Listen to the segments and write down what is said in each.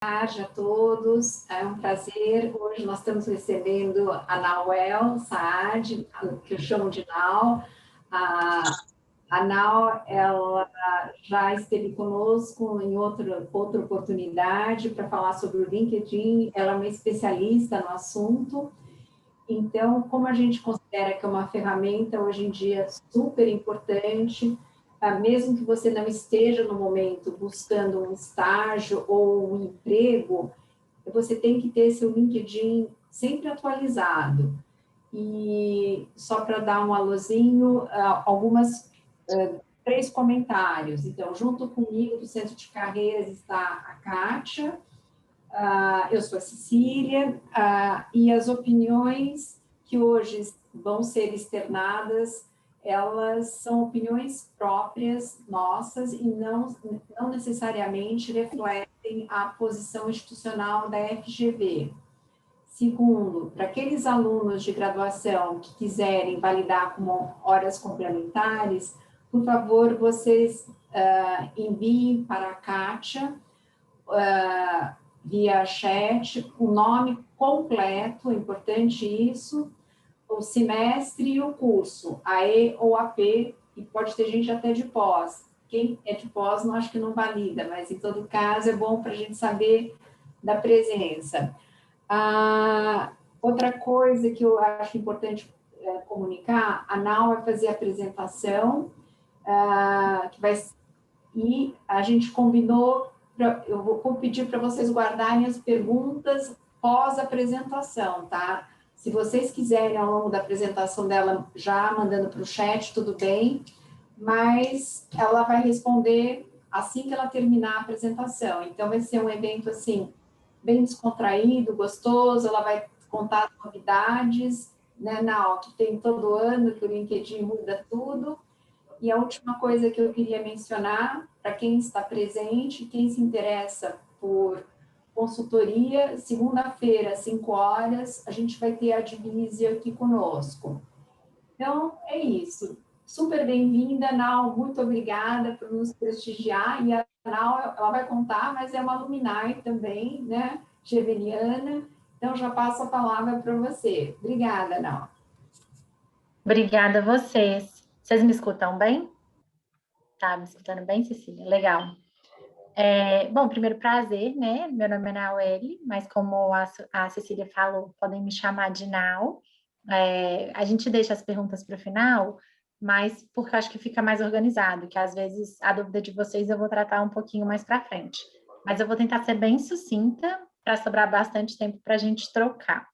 Tarde a todos, é um prazer. Hoje nós estamos recebendo a Nauel Saad, que eu chamo de Nau. A Nau, ela já esteve conosco em outra oportunidade para falar sobre o LinkedIn. Ela é uma especialista no assunto. Então, como a gente considera que é uma ferramenta hoje em dia super importante, mesmo que você não esteja no momento buscando um estágio ou um emprego, você tem que ter seu LinkedIn sempre atualizado. E só para dar um alôzinho, três comentários. Então, junto comigo do Centro de Carreiras está a Kátia, eu sou a Cecília, e as opiniões que hoje vão ser externadas, elas são opiniões próprias nossas e não necessariamente refletem a posição institucional da FGV. Segundo, para aqueles alunos de graduação que quiserem validar como horas complementares, por favor, vocês enviem para a Kátia, via chat, o nome completo, é importante isso, o semestre e o curso, AE ou AP, e pode ter gente até de pós. Quem é de pós, não acho que não valida, mas em todo caso é bom para a gente saber da presença. Outra coisa que eu acho importante comunicar, a Nau vai fazer a apresentação, e a gente combinou, eu vou pedir para vocês guardarem as perguntas pós-apresentação, tá? Se vocês quiserem, ao longo da apresentação dela, já mandando para o chat, tudo bem, mas ela vai responder assim que ela terminar a apresentação. Então, vai ser um evento, assim, bem descontraído, gostoso, ela vai contar as novidades, né, que tem todo ano, que o LinkedIn muda tudo. E a última coisa que eu queria mencionar, para quem está presente, quem se interessa por consultoria, segunda-feira, às 5 horas, a gente vai ter a Divise aqui conosco. Então, é isso. Super bem-vinda, Nau, muito obrigada por nos prestigiar. E a Nau, ela vai contar, mas é uma luminar também, né, geveliana. Então, já passo a palavra para você. Obrigada, Nau. Obrigada a vocês. Vocês me escutam bem? Tá me escutando bem, Cecília? Legal. Bom, primeiro prazer, né? Meu nome é Naueli, mas como a Cecília falou, podem me chamar de Nau. A gente deixa as perguntas para o final, mas porque eu acho que fica mais organizado, que às vezes a dúvida de vocês eu vou tratar um pouquinho mais para frente. Mas eu vou tentar ser bem sucinta para sobrar bastante tempo para a gente trocar.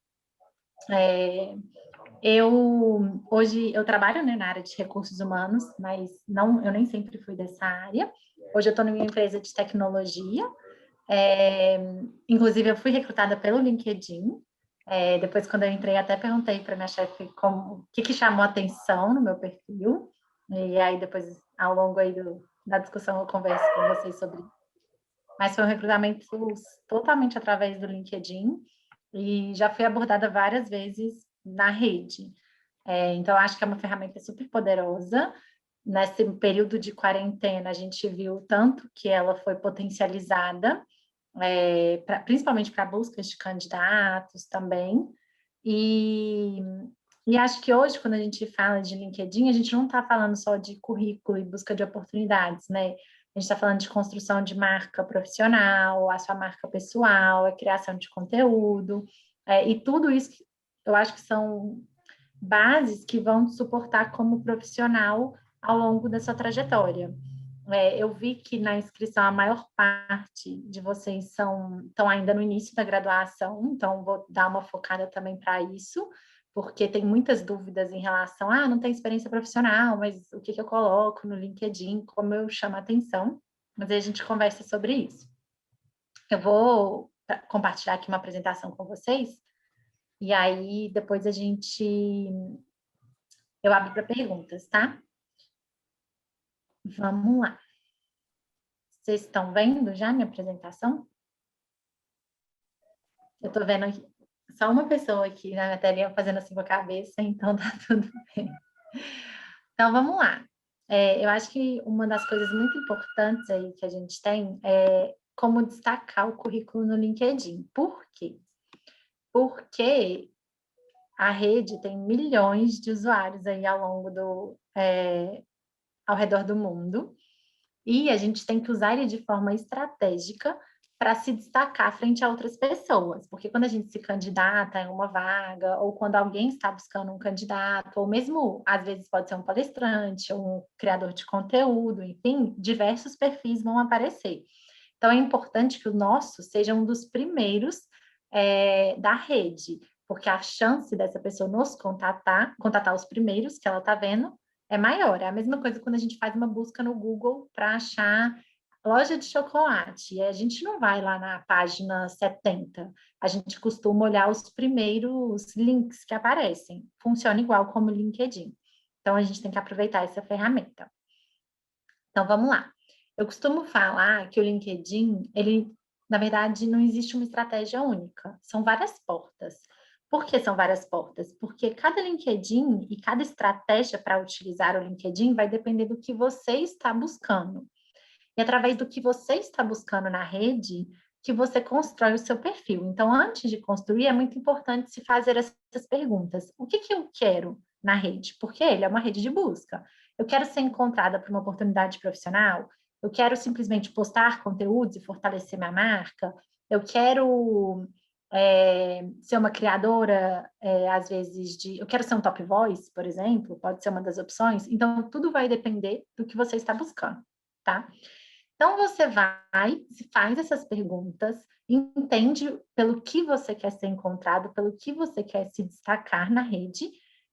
Hoje eu trabalho, né, na área de recursos humanos, mas eu nem sempre fui dessa área. Hoje eu estou numa empresa de tecnologia. Inclusive eu fui recrutada pelo LinkedIn. Depois, quando eu entrei, até perguntei para minha chefe o que chamou a atenção no meu perfil. E aí depois, ao longo aí da discussão, eu converso com vocês sobre isso. Mas foi um recrutamento totalmente através do LinkedIn e já fui abordada várias vezes na rede. Então, acho que é uma ferramenta super poderosa. Nesse período de quarentena, a gente viu tanto que ela foi potencializada, principalmente para buscas de candidatos também. E acho que hoje, quando a gente fala de LinkedIn, a gente não está falando só de currículo e busca de oportunidades, né? A gente está falando de construção de marca profissional, a sua marca pessoal, a criação de conteúdo, e tudo isso eu acho que são bases que vão te suportar como profissional ao longo da sua trajetória. Eu vi que na inscrição a maior parte de vocês estão ainda no início da graduação, então vou dar uma focada também para isso, porque tem muitas dúvidas em relação não tem experiência profissional, mas o que eu coloco no LinkedIn, como eu chamo a atenção, mas aí a gente conversa sobre isso. Eu vou compartilhar aqui uma apresentação com vocês, e aí depois eu abro para perguntas, tá? Vamos lá. Vocês estão vendo já minha apresentação? Eu estou vendo aqui, só uma pessoa aqui na minha telinha fazendo assim com a cabeça, então tá tudo bem. Então, vamos lá. Eu acho que uma das coisas muito importantes aí que a gente tem é como destacar o currículo no LinkedIn. Por quê? Porque a rede tem milhões de usuários aí ao redor do mundo, e a gente tem que usar ele de forma estratégica para se destacar frente a outras pessoas, porque quando a gente se candidata em uma vaga, ou quando alguém está buscando um candidato, ou mesmo, às vezes, pode ser um palestrante, ou um criador de conteúdo, enfim, diversos perfis vão aparecer. Então, é importante que o nosso seja um dos primeiros da rede, porque a chance dessa pessoa nos contatar os primeiros que ela está vendo, é maior. É a mesma coisa quando a gente faz uma busca no Google para achar loja de chocolate. E a gente não vai lá na página 70. A gente costuma olhar os primeiros links que aparecem. Funciona igual como o LinkedIn. Então, a gente tem que aproveitar essa ferramenta. Então, vamos lá. Eu costumo falar que o LinkedIn, ele, na verdade, não existe uma estratégia única. São várias portas. Por que são várias portas? Porque cada LinkedIn e cada estratégia para utilizar o LinkedIn vai depender do que você está buscando. E através do que você está buscando na rede, que você constrói o seu perfil. Então, antes de construir, é muito importante se fazer essas perguntas. O que eu quero na rede? Porque ele é uma rede de busca. Eu quero ser encontrada por uma oportunidade profissional? Eu quero simplesmente postar conteúdos e fortalecer minha marca? Eu quero ser uma criadora, às vezes, eu quero ser um top voice, por exemplo, pode ser uma das opções. Então, tudo vai depender do que você está buscando, tá? Então, você vai, se faz essas perguntas, entende pelo que você quer ser encontrado, pelo que você quer se destacar na rede,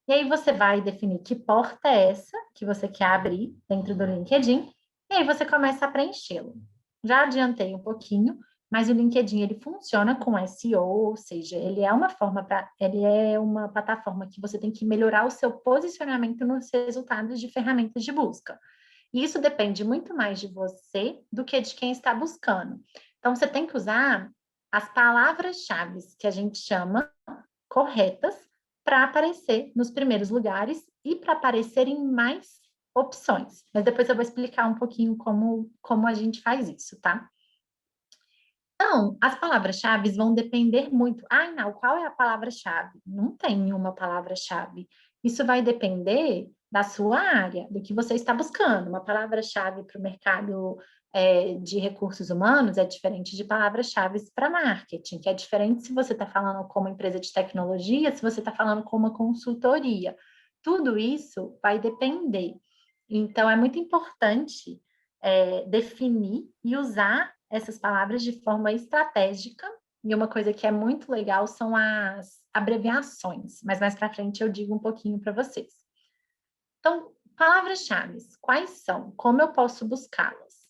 e aí você vai definir que porta é essa que você quer abrir dentro do LinkedIn, e aí você começa a preenchê-lo. Já adiantei um pouquinho, mas o LinkedIn ele funciona com SEO, ou seja, ele é uma plataforma que você tem que melhorar o seu posicionamento nos resultados de ferramentas de busca. E isso depende muito mais de você do que de quem está buscando. Então, você tem que usar as palavras-chave que a gente chama corretas para aparecer nos primeiros lugares e para aparecer em mais opções. Mas depois eu vou explicar um pouquinho como a gente faz isso, tá? Então, as palavras-chave vão depender muito. Ah, não, qual é a palavra-chave? Não tem uma palavra-chave. Isso vai depender da sua área, do que você está buscando. Uma palavra-chave para o mercado de recursos humanos é diferente de palavras-chave para marketing, que é diferente se você está falando com uma empresa de tecnologia, se você está falando com uma consultoria. Tudo isso vai depender. Então, é muito importante definir e usar essas palavras de forma estratégica. E uma coisa que é muito legal são as abreviações, mas mais para frente eu digo um pouquinho para vocês. Então, palavras-chave, quais são? Como eu posso buscá-las?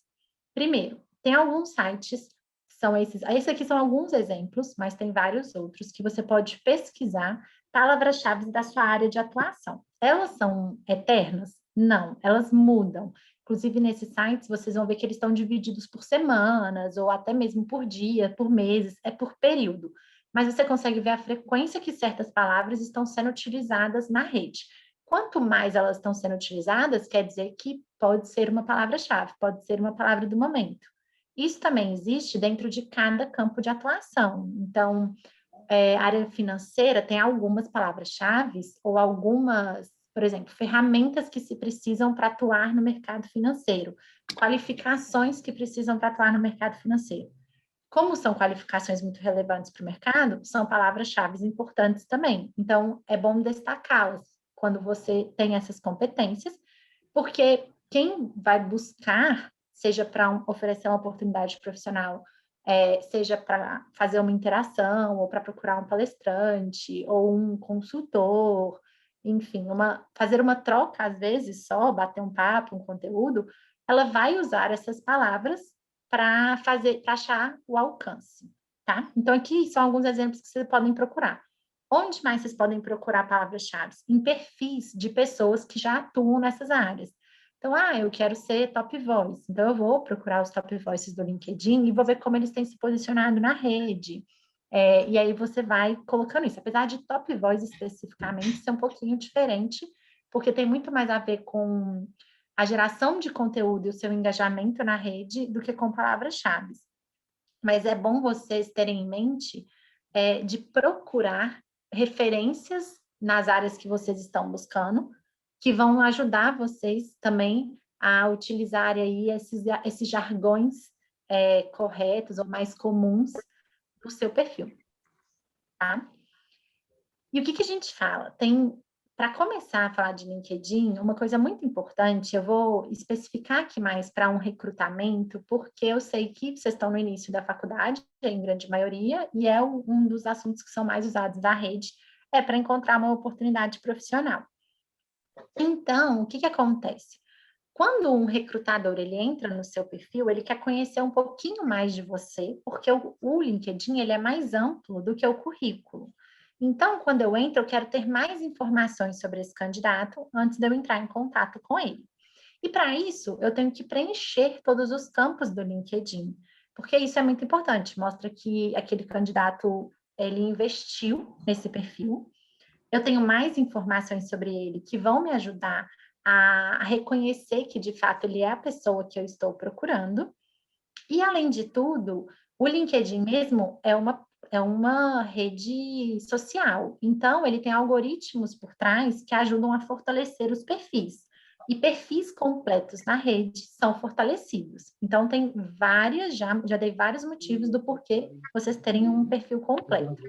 Primeiro, tem alguns sites, são esses aqui são alguns exemplos, mas tem vários outros que você pode pesquisar palavras-chave da sua área de atuação. Elas são eternas? Não, elas mudam. Inclusive, nesses sites, vocês vão ver que eles estão divididos por semanas, ou até mesmo por dia, por meses, é por período. Mas você consegue ver a frequência que certas palavras estão sendo utilizadas na rede. Quanto mais elas estão sendo utilizadas, quer dizer que pode ser uma palavra-chave, pode ser uma palavra do momento. Isso também existe dentro de cada campo de atuação. Então, área financeira tem algumas palavras-chave ou algumas, por exemplo, ferramentas que se precisam para atuar no mercado financeiro, qualificações que precisam para atuar no mercado financeiro. Como são qualificações muito relevantes para o mercado, são palavras-chave importantes também. Então, é bom destacá-las quando você tem essas competências, porque quem vai buscar, seja para oferecer uma oportunidade profissional, seja para fazer uma interação, ou para procurar um palestrante, ou um consultor, enfim, fazer uma troca, às vezes, só, bater um papo, um conteúdo, ela vai usar essas palavras para achar o alcance, tá? Então, aqui são alguns exemplos que vocês podem procurar. Onde mais vocês podem procurar palavras-chave? Em perfis de pessoas que já atuam nessas áreas. Então, eu quero ser top voice. Então, eu vou procurar os top voices do LinkedIn e vou ver como eles têm se posicionado na rede. E aí você vai colocando isso. Apesar de top voice especificamente ser um pouquinho diferente, porque tem muito mais a ver com a geração de conteúdo e o seu engajamento na rede do que com palavras-chave. mas é bom vocês terem em mente de procurar referências nas áreas que vocês estão buscando, que vão ajudar vocês também a utilizar aí esses jargões corretos ou mais comuns do seu perfil, tá? E o que a gente fala? Para começar a falar de LinkedIn, uma coisa muito importante, eu vou especificar aqui mais para um recrutamento, porque eu sei que vocês estão no início da faculdade, em grande maioria, e é um dos assuntos que são mais usados da rede, para encontrar uma oportunidade profissional. Então, o que acontece? Quando um recrutador ele entra no seu perfil, ele quer conhecer um pouquinho mais de você, porque o LinkedIn ele é mais amplo do que o currículo. Então, quando eu entro, eu quero ter mais informações sobre esse candidato antes de eu entrar em contato com ele. E para isso, eu tenho que preencher todos os campos do LinkedIn, porque isso é muito importante, mostra que aquele candidato ele investiu nesse perfil. Eu tenho mais informações sobre ele que vão me ajudar a reconhecer que, de fato, ele é a pessoa que eu estou procurando. E, além de tudo, o LinkedIn mesmo é uma rede social. Então, ele tem algoritmos por trás que ajudam a fortalecer os perfis. E perfis completos na rede são fortalecidos. Então, tem já dei vários motivos do porquê vocês terem um perfil completo.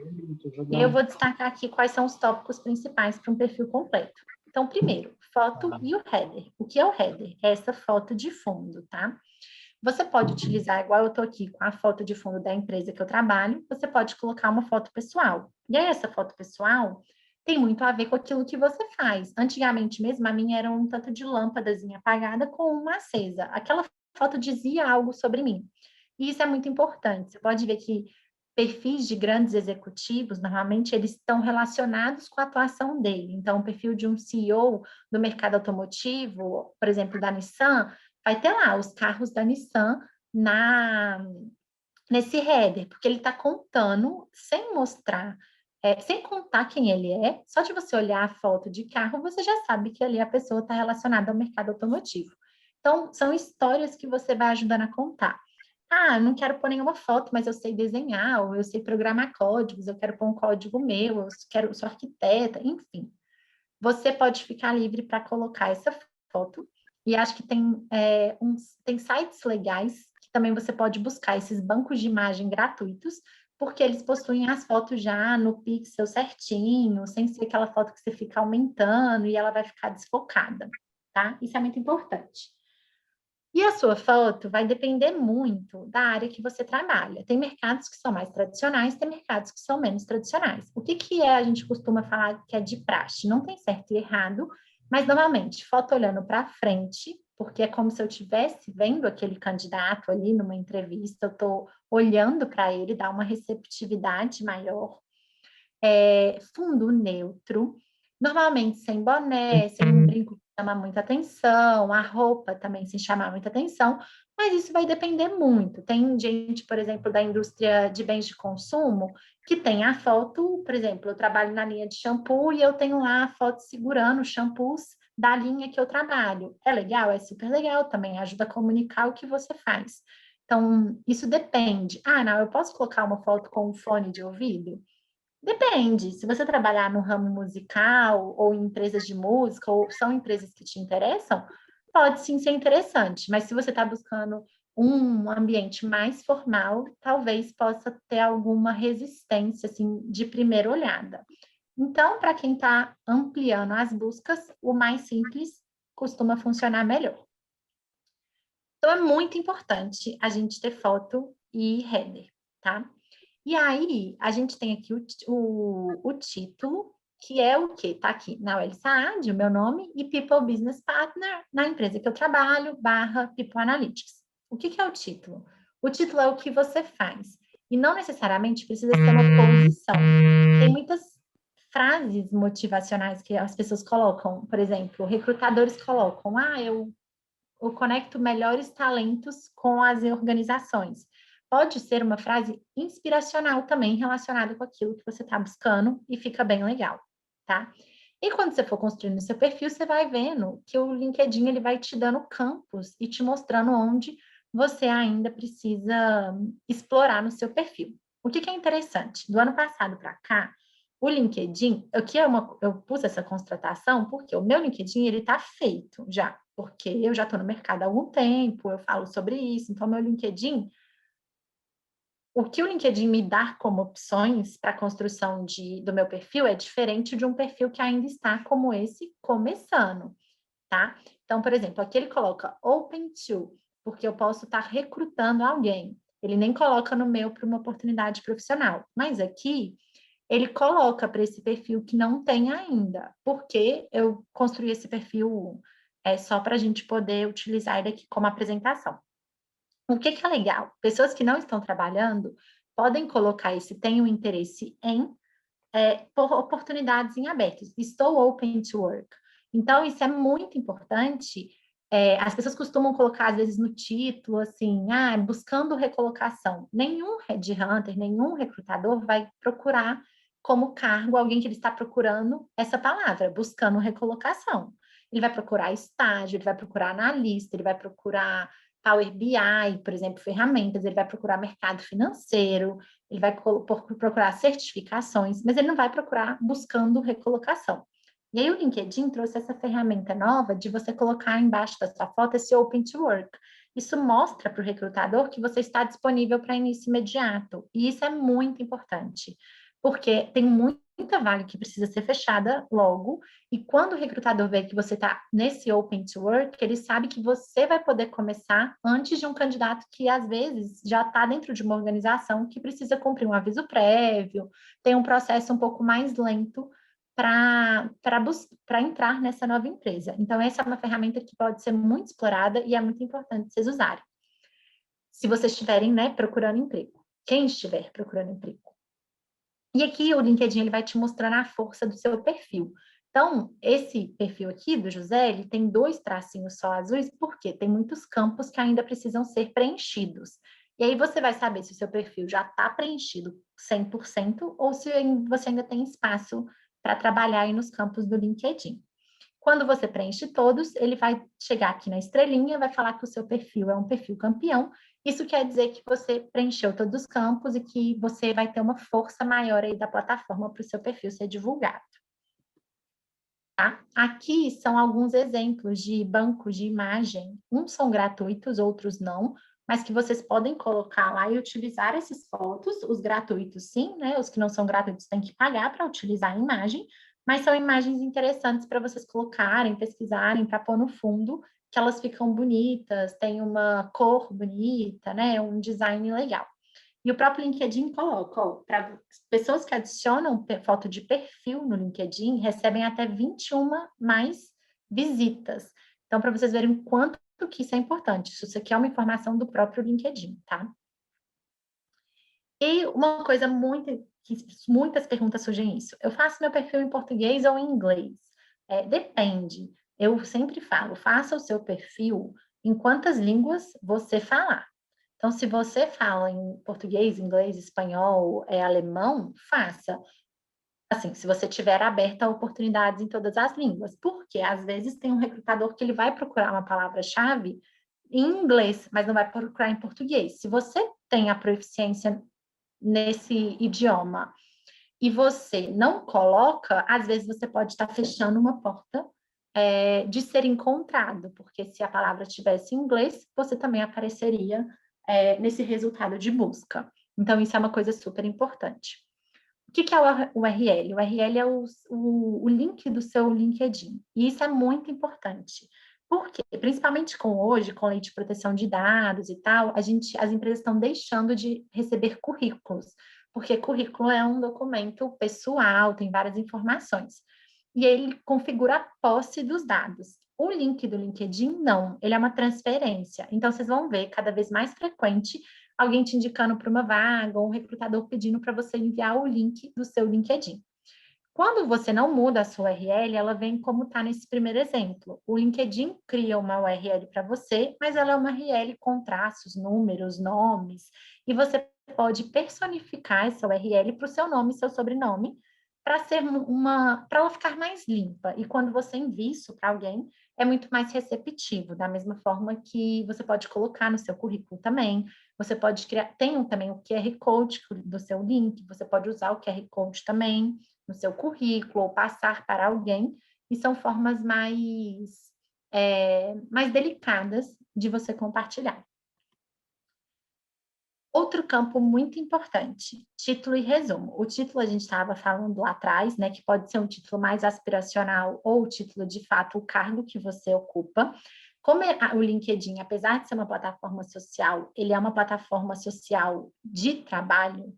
E eu vou destacar aqui quais são os tópicos principais para um perfil completo. Então, primeiro, foto e o header. O que é o header? É essa foto de fundo, tá? Você pode utilizar, igual eu estou aqui com a foto de fundo da empresa que eu trabalho, você pode colocar uma foto pessoal. E aí, essa foto pessoal tem muito a ver com aquilo que você faz. Antigamente mesmo, a minha era um tanto de lâmpadazinha apagada com uma acesa. Aquela foto dizia algo sobre mim. E isso é muito importante. Você pode ver que perfis de grandes executivos, normalmente, eles estão relacionados com a atuação dele. Então, o perfil de um CEO do mercado automotivo, por exemplo, da Nissan, vai ter lá os carros da Nissan nesse header, porque ele está contando, sem mostrar, sem contar quem ele é, só de você olhar a foto de carro, você já sabe que ali a pessoa está relacionada ao mercado automotivo. Então, são histórias que você vai ajudando a contar. Ah, não quero pôr nenhuma foto, mas eu sei desenhar, ou eu sei programar códigos, eu quero pôr um código meu, eu sou arquiteta, enfim. Você pode ficar livre para colocar essa foto. E acho que tem sites legais que também você pode buscar esses bancos de imagem gratuitos, porque eles possuem as fotos já no pixel certinho, sem ser aquela foto que você fica aumentando e ela vai ficar desfocada, tá? Isso é muito importante. E a sua foto vai depender muito da área que você trabalha. Tem mercados que são mais tradicionais, tem mercados que são menos tradicionais. O que a gente costuma falar que é de praxe? Não tem certo e errado, mas normalmente foto olhando para frente, porque é como se eu estivesse vendo aquele candidato ali numa entrevista, eu estou olhando para ele, dá uma receptividade maior. Fundo neutro, normalmente sem boné, sem um brinco que chama muita atenção, a roupa também sem chamar muita atenção, mas isso vai depender muito. Tem gente, por exemplo, da indústria de bens de consumo, que tem a foto, por exemplo, eu trabalho na linha de shampoo e eu tenho lá a foto segurando os shampoos da linha que eu trabalho. É legal? É super legal também, ajuda a comunicar o que você faz. Então, isso depende. Ah, não, eu posso colocar uma foto com um fone de ouvido? Depende. Se você trabalhar no ramo musical ou em empresas de música, ou são empresas que te interessam, pode sim ser interessante. Mas se você está buscando um ambiente mais formal, talvez possa ter alguma resistência, assim, de primeira olhada. Então, para quem está ampliando as buscas, o mais simples costuma funcionar melhor. Então, é muito importante a gente ter foto e header, tá? E aí, a gente tem aqui o título, que é o quê? Está aqui na UEL Saad, o meu nome, e People Business Partner, na empresa que eu trabalho, /People Analytics. O que é o título? O título é o que você faz. E não necessariamente precisa ser uma posição. Tem muitas frases motivacionais que as pessoas colocam. Por exemplo, recrutadores colocam, eu conecto melhores talentos com as organizações. Pode ser uma frase inspiracional também relacionada com aquilo que você está buscando e fica bem legal, tá? E quando você for construindo o seu perfil, você vai vendo que o LinkedIn ele vai te dando campos e te mostrando onde você ainda precisa explorar no seu perfil. O que é interessante? Do ano passado para cá, o LinkedIn, eu pus essa constatação porque o meu LinkedIn ele está feito já, porque eu já estou no mercado há algum tempo, eu falo sobre isso, então meu LinkedIn, o que o LinkedIn me dá como opções para a construção do meu perfil é diferente de um perfil que ainda está como esse começando, tá? Então, por exemplo, aqui ele coloca open to, porque eu posso estar recrutando alguém. Ele nem coloca no meu para uma oportunidade profissional, mas aqui ele coloca para esse perfil que não tem ainda, porque eu construí esse perfil só para a gente poder utilizar ele aqui como apresentação. O que é legal? Pessoas que não estão trabalhando podem colocar esse tem um interesse em por oportunidades em abertos. Estou open to work. Então, isso é muito importante. As pessoas costumam colocar, às vezes, no título, assim, buscando recolocação. Nenhum headhunter, nenhum recrutador vai procurar como cargo alguém que ele está procurando essa palavra, buscando recolocação. Ele vai procurar estágio, ele vai procurar analista, ele vai procurar Power BI, por exemplo, ferramentas, ele vai procurar mercado financeiro, ele vai procurar certificações, mas ele não vai procurar buscando recolocação. E aí o LinkedIn trouxe essa ferramenta nova de você colocar embaixo da sua foto esse Open to Work. Isso mostra para o recrutador que você está disponível para início imediato. E isso é muito importante, porque tem muita vaga que precisa ser fechada logo, e quando o recrutador vê que você está nesse Open to Work, ele sabe que você vai poder começar antes de um candidato que, às vezes, já está dentro de uma organização que precisa cumprir um aviso prévio, tem um processo um pouco mais lento para entrar nessa nova empresa. Então, essa é uma ferramenta que pode ser muito explorada e é muito importante vocês usarem. Se vocês estiverem, né, procurando emprego. Quem estiver procurando emprego. E aqui o LinkedIn ele vai te mostrando a força do seu perfil. Então, esse perfil aqui do José, ele tem 2 tracinhos só azuis, porque tem muitos campos que ainda precisam ser preenchidos. E aí você vai saber se o seu perfil já está preenchido 100% ou se você ainda tem espaço para trabalhar aí nos campos do LinkedIn. Quando você preenche todos, ele vai chegar aqui na estrelinha, vai falar que o seu perfil é um perfil campeão. Isso quer dizer que você preencheu todos os campos e que você vai ter uma força maior aí da plataforma para o seu perfil ser divulgado. Tá? Aqui são alguns exemplos de bancos de imagem. Uns são gratuitos, outros não, mas que vocês podem colocar lá e utilizar essas fotos. Os gratuitos, sim, né? Os que não são gratuitos têm que pagar para utilizar a imagem, mas são imagens interessantes para vocês colocarem, pesquisarem, para pôr no fundo, que elas ficam bonitas, tem uma cor bonita, né? Um design legal. E o próprio LinkedIn coloca, para pessoas que adicionam foto de perfil no LinkedIn, recebem até 21 mais visitas. Então, para vocês verem o quanto que isso é importante. Isso aqui é uma informação do próprio LinkedIn, tá? E uma coisa que muitas perguntas surgem isso. Eu faço meu perfil em português ou em inglês? Depende. Eu sempre falo, faça o seu perfil em quantas línguas você falar. Então, se você fala em português, inglês, espanhol, alemão, faça. Assim, se você tiver aberta a oportunidades em todas as línguas. Porque, às vezes, tem um recrutador que ele vai procurar uma palavra-chave em inglês, mas não vai procurar em português. Se você tem a proficiência nesse idioma e você não coloca, às vezes você pode estar fechando uma porta de ser encontrado, porque se a palavra tivesse em inglês, você também apareceria nesse resultado de busca. Então, isso é uma coisa super importante. O que é o URL? O URL é o link do seu LinkedIn. E isso é muito importante. Por quê? Principalmente hoje, com lei de proteção de dados e tal, as empresas estão deixando de receber currículos, porque currículo é um documento pessoal, tem várias informações. E ele configura a posse dos dados. O link do LinkedIn, não, ele é uma transferência. Então, vocês vão ver cada vez mais frequente alguém te indicando para uma vaga, ou um recrutador pedindo para você enviar o link do seu LinkedIn. Quando você não muda a sua URL, ela vem como está nesse primeiro exemplo. O LinkedIn cria uma URL para você, mas ela é uma URL com traços, números, nomes, e você pode personificar essa URL para o seu nome e seu sobrenome, para ela ficar mais limpa. E quando você envia isso para alguém, é muito mais receptivo, da mesma forma que você pode colocar no seu currículo também, você pode criar, também o QR Code do seu link, você pode usar o QR Code também no seu currículo, ou passar para alguém, e são formas mais delicadas de você compartilhar. Outro campo muito importante, título e resumo. O título a gente estava falando lá atrás, né, que pode ser um título mais aspiracional ou o título de fato, o cargo que você ocupa. Como o LinkedIn, apesar de ser uma plataforma social, ele é uma plataforma social de trabalho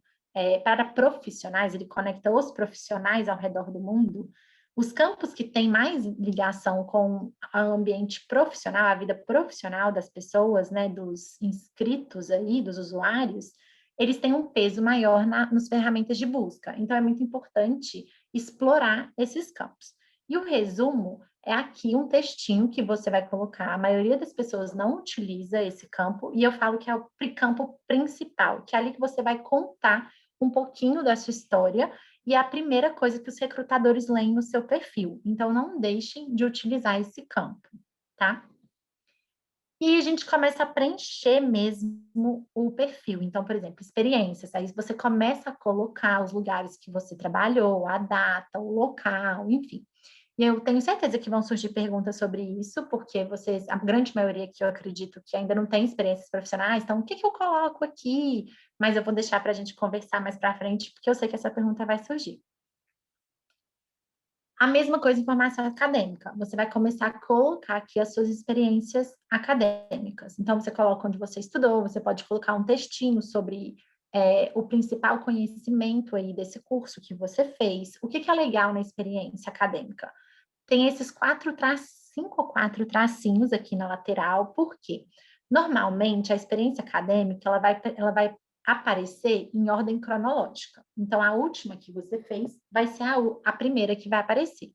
para profissionais, ele conecta os profissionais ao redor do mundo. Os campos que têm mais ligação com o ambiente profissional, a vida profissional das pessoas, né, dos inscritos aí, dos usuários, eles têm um peso maior nas ferramentas de busca. Então, é muito importante explorar esses campos. E o resumo é aqui um textinho que você vai colocar. A maioria das pessoas não utiliza esse campo, e eu falo que é o campo principal, que é ali que você vai contar um pouquinho da sua história, e é a primeira coisa que os recrutadores leem no seu perfil. Então, não deixem de utilizar esse campo, tá? E a gente começa a preencher mesmo o perfil. Então, por exemplo, experiências. Aí você começa a colocar os lugares que você trabalhou, a data, o local, enfim. E eu tenho certeza que vão surgir perguntas sobre isso, porque vocês, a grande maioria que eu acredito que ainda não tem experiências profissionais, então o que eu coloco aqui? Mas eu vou deixar para a gente conversar mais para frente, porque eu sei que essa pergunta vai surgir. A mesma coisa em formação acadêmica. Você vai começar a colocar aqui as suas experiências acadêmicas. Então, você coloca onde você estudou, você pode colocar um textinho sobre o principal conhecimento aí desse curso que você fez. O que é legal na experiência acadêmica? Tem esses 5 ou 4 tracinhos aqui na lateral, por quê? Normalmente, a experiência acadêmica, ela vai aparecer em ordem cronológica. Então, a última que você fez vai ser a primeira que vai aparecer.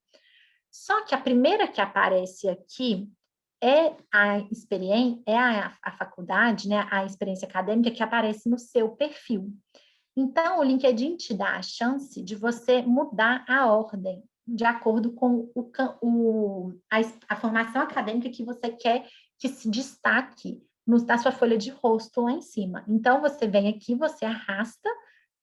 Só que a primeira que aparece aqui é a experiência, a faculdade, né, a experiência acadêmica que aparece no seu perfil. Então, o LinkedIn te dá a chance de você mudar a ordem de acordo com a formação acadêmica que você quer que se destaque na sua folha de rosto lá em cima. Então, você vem aqui, você arrasta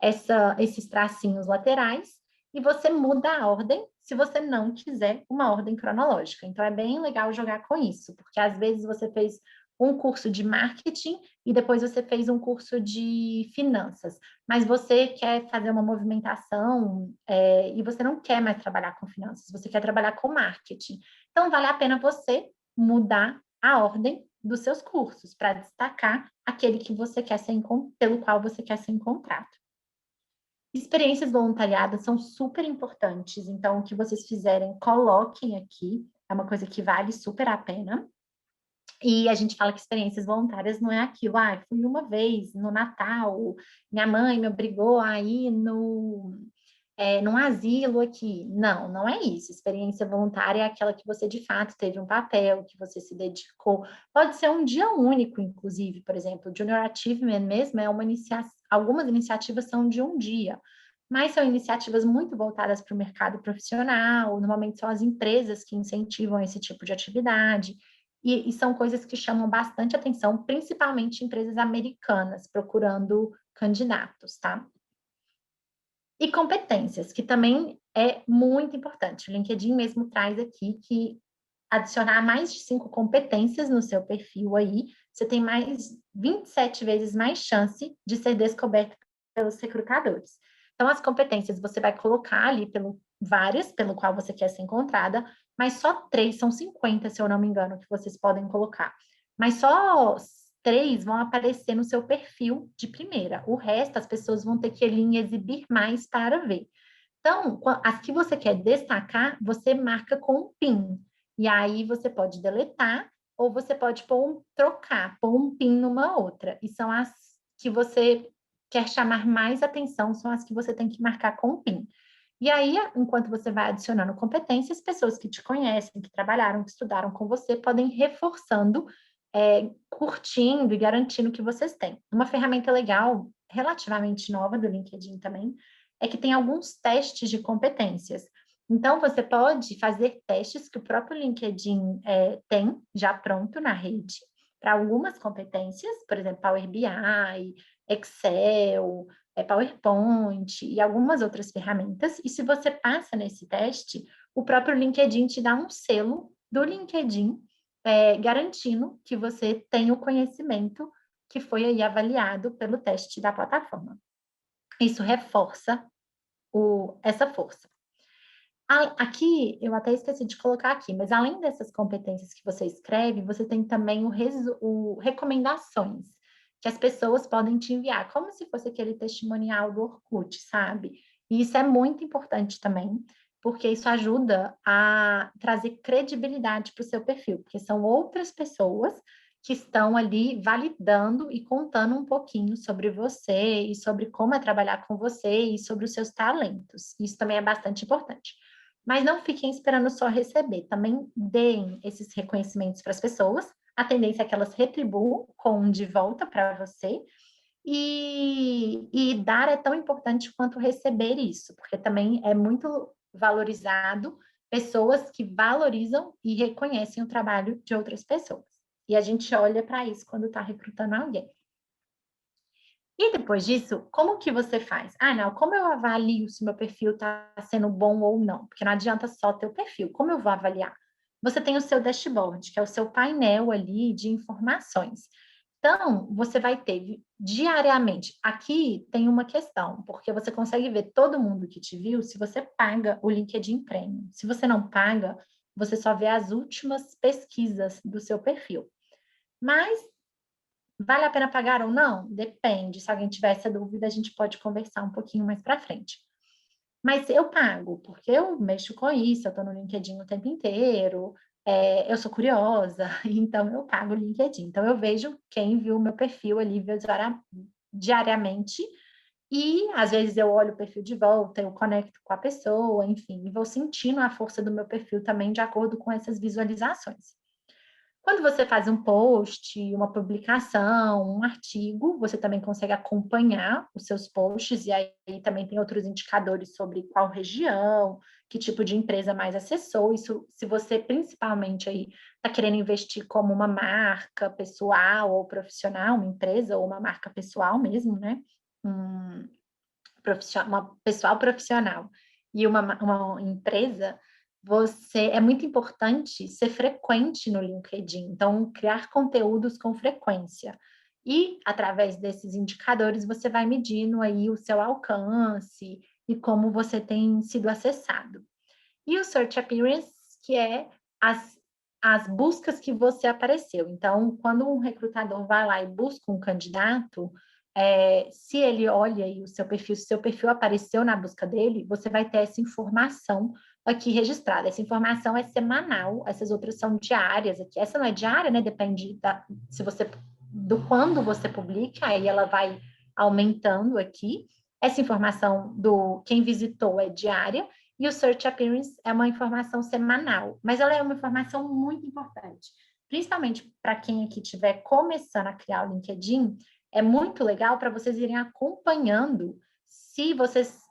esses tracinhos laterais e você muda a ordem se você não quiser uma ordem cronológica. Então, é bem legal jogar com isso, porque às vezes você fez um curso de marketing e depois você fez um curso de finanças, mas você quer fazer uma movimentação e você não quer mais trabalhar com finanças, você quer trabalhar com marketing. Então, vale a pena você mudar a ordem dos seus cursos para destacar aquele que você quer pelo qual você quer ser encontrado. Experiências voluntariadas são super importantes, então o que vocês fizerem, coloquem aqui, é uma coisa que vale super a pena. E a gente fala que experiências voluntárias não é aquilo, fui uma vez no Natal, minha mãe me obrigou a ir num asilo aqui. Não, não é isso. Experiência voluntária é aquela que você, de fato, teve um papel, que você se dedicou. Pode ser um dia único, inclusive, por exemplo, Junior Achievement mesmo é uma iniciação, algumas iniciativas são de um dia, mas são iniciativas muito voltadas para o mercado profissional, normalmente são as empresas que incentivam esse tipo de atividade, e são coisas que chamam bastante atenção, principalmente empresas americanas procurando candidatos, tá? E competências, que também é muito importante. O LinkedIn mesmo traz aqui que adicionar mais de 5 competências no seu perfil aí, você tem 27 vezes mais chance de ser descoberto pelos recrutadores. Então, as competências você vai colocar ali várias, pelo qual você quer ser encontrada, mas só 3, são 50, se eu não me engano, que vocês podem colocar. Mas só 3 vão aparecer no seu perfil de primeira. O resto, as pessoas vão ter que ir em exibir mais para ver. Então, as que você quer destacar, você marca com um PIN. E aí você pode deletar ou você pode trocar, pôr um PIN numa outra. E são as que você quer chamar mais atenção, são as que você tem que marcar com um PIN. E aí, enquanto você vai adicionando competências, pessoas que te conhecem, que trabalharam, que estudaram com você, podem ir reforçando, curtindo e garantindo que vocês têm. Uma ferramenta legal, relativamente nova do LinkedIn também, é que tem alguns testes de competências. Então, você pode fazer testes que o próprio LinkedIn tem já pronto na rede para algumas competências, por exemplo, Power BI, Excel, PowerPoint e algumas outras ferramentas. E se você passa nesse teste, o próprio LinkedIn te dá um selo do LinkedIn garantindo que você tem o conhecimento que foi aí avaliado pelo teste da plataforma. Isso reforça essa força. Aqui, eu até esqueci de colocar aqui, mas além dessas competências que você escreve, você tem também o recomendações, que as pessoas podem te enviar, como se fosse aquele testimonial do Orkut, sabe? E isso é muito importante também, porque isso ajuda a trazer credibilidade para o seu perfil, porque são outras pessoas que estão ali validando e contando um pouquinho sobre você e sobre como é trabalhar com você e sobre os seus talentos. Isso também é bastante importante. Mas não fiquem esperando só receber, também deem esses reconhecimentos para as pessoas. A tendência é que elas retribuam com um de volta para você. E dar é tão importante quanto receber isso, porque também é muito valorizado pessoas que valorizam e reconhecem o trabalho de outras pessoas. E a gente olha para isso quando está recrutando alguém. E depois disso, como que você faz? Ah, não, como eu avalio se meu perfil está sendo bom ou não? Porque não adianta só ter o perfil. Como eu vou avaliar? Você tem o seu dashboard, que é o seu painel ali de informações. Então, você vai ter diariamente. Aqui tem uma questão, porque você consegue ver todo mundo que te viu se você paga o LinkedIn Premium. Se você não paga, você só vê as últimas pesquisas do seu perfil. Mas vale a pena pagar ou não? Depende. Se alguém tiver essa dúvida, a gente pode conversar um pouquinho mais para frente. Mas eu pago, porque eu mexo com isso, eu estou no LinkedIn o tempo inteiro, eu sou curiosa, então eu pago o LinkedIn. Então eu vejo quem viu o meu perfil ali diariamente, e às vezes eu olho o perfil de volta, eu conecto com a pessoa, enfim, e vou sentindo a força do meu perfil também de acordo com essas visualizações. Quando você faz um post, uma publicação, um artigo, você também consegue acompanhar os seus posts, e aí também tem outros indicadores sobre qual região, que tipo de empresa mais acessou. Isso, se você principalmente aí está querendo investir como uma marca pessoal ou profissional, uma empresa ou uma marca pessoal mesmo, né? Uma pessoal profissional e uma empresa, é muito importante ser frequente no LinkedIn, então criar conteúdos com frequência. E através desses indicadores você vai medindo aí o seu alcance e como você tem sido acessado. E o Search Appearance, que é as buscas que você apareceu. Então, quando um recrutador vai lá e busca um candidato, se ele olha aí o seu perfil, se o seu perfil apareceu na busca dele, você vai ter essa informação aqui registrada. Essa informação é semanal, essas outras são diárias aqui. Essa não é diária, né? Depende do quando você publica, aí ela vai aumentando aqui. Essa informação do quem visitou é diária, e o Search Appearance é uma informação semanal, mas ela é uma informação muito importante, principalmente para quem aqui estiver começando a criar o LinkedIn. É muito legal para vocês irem acompanhando se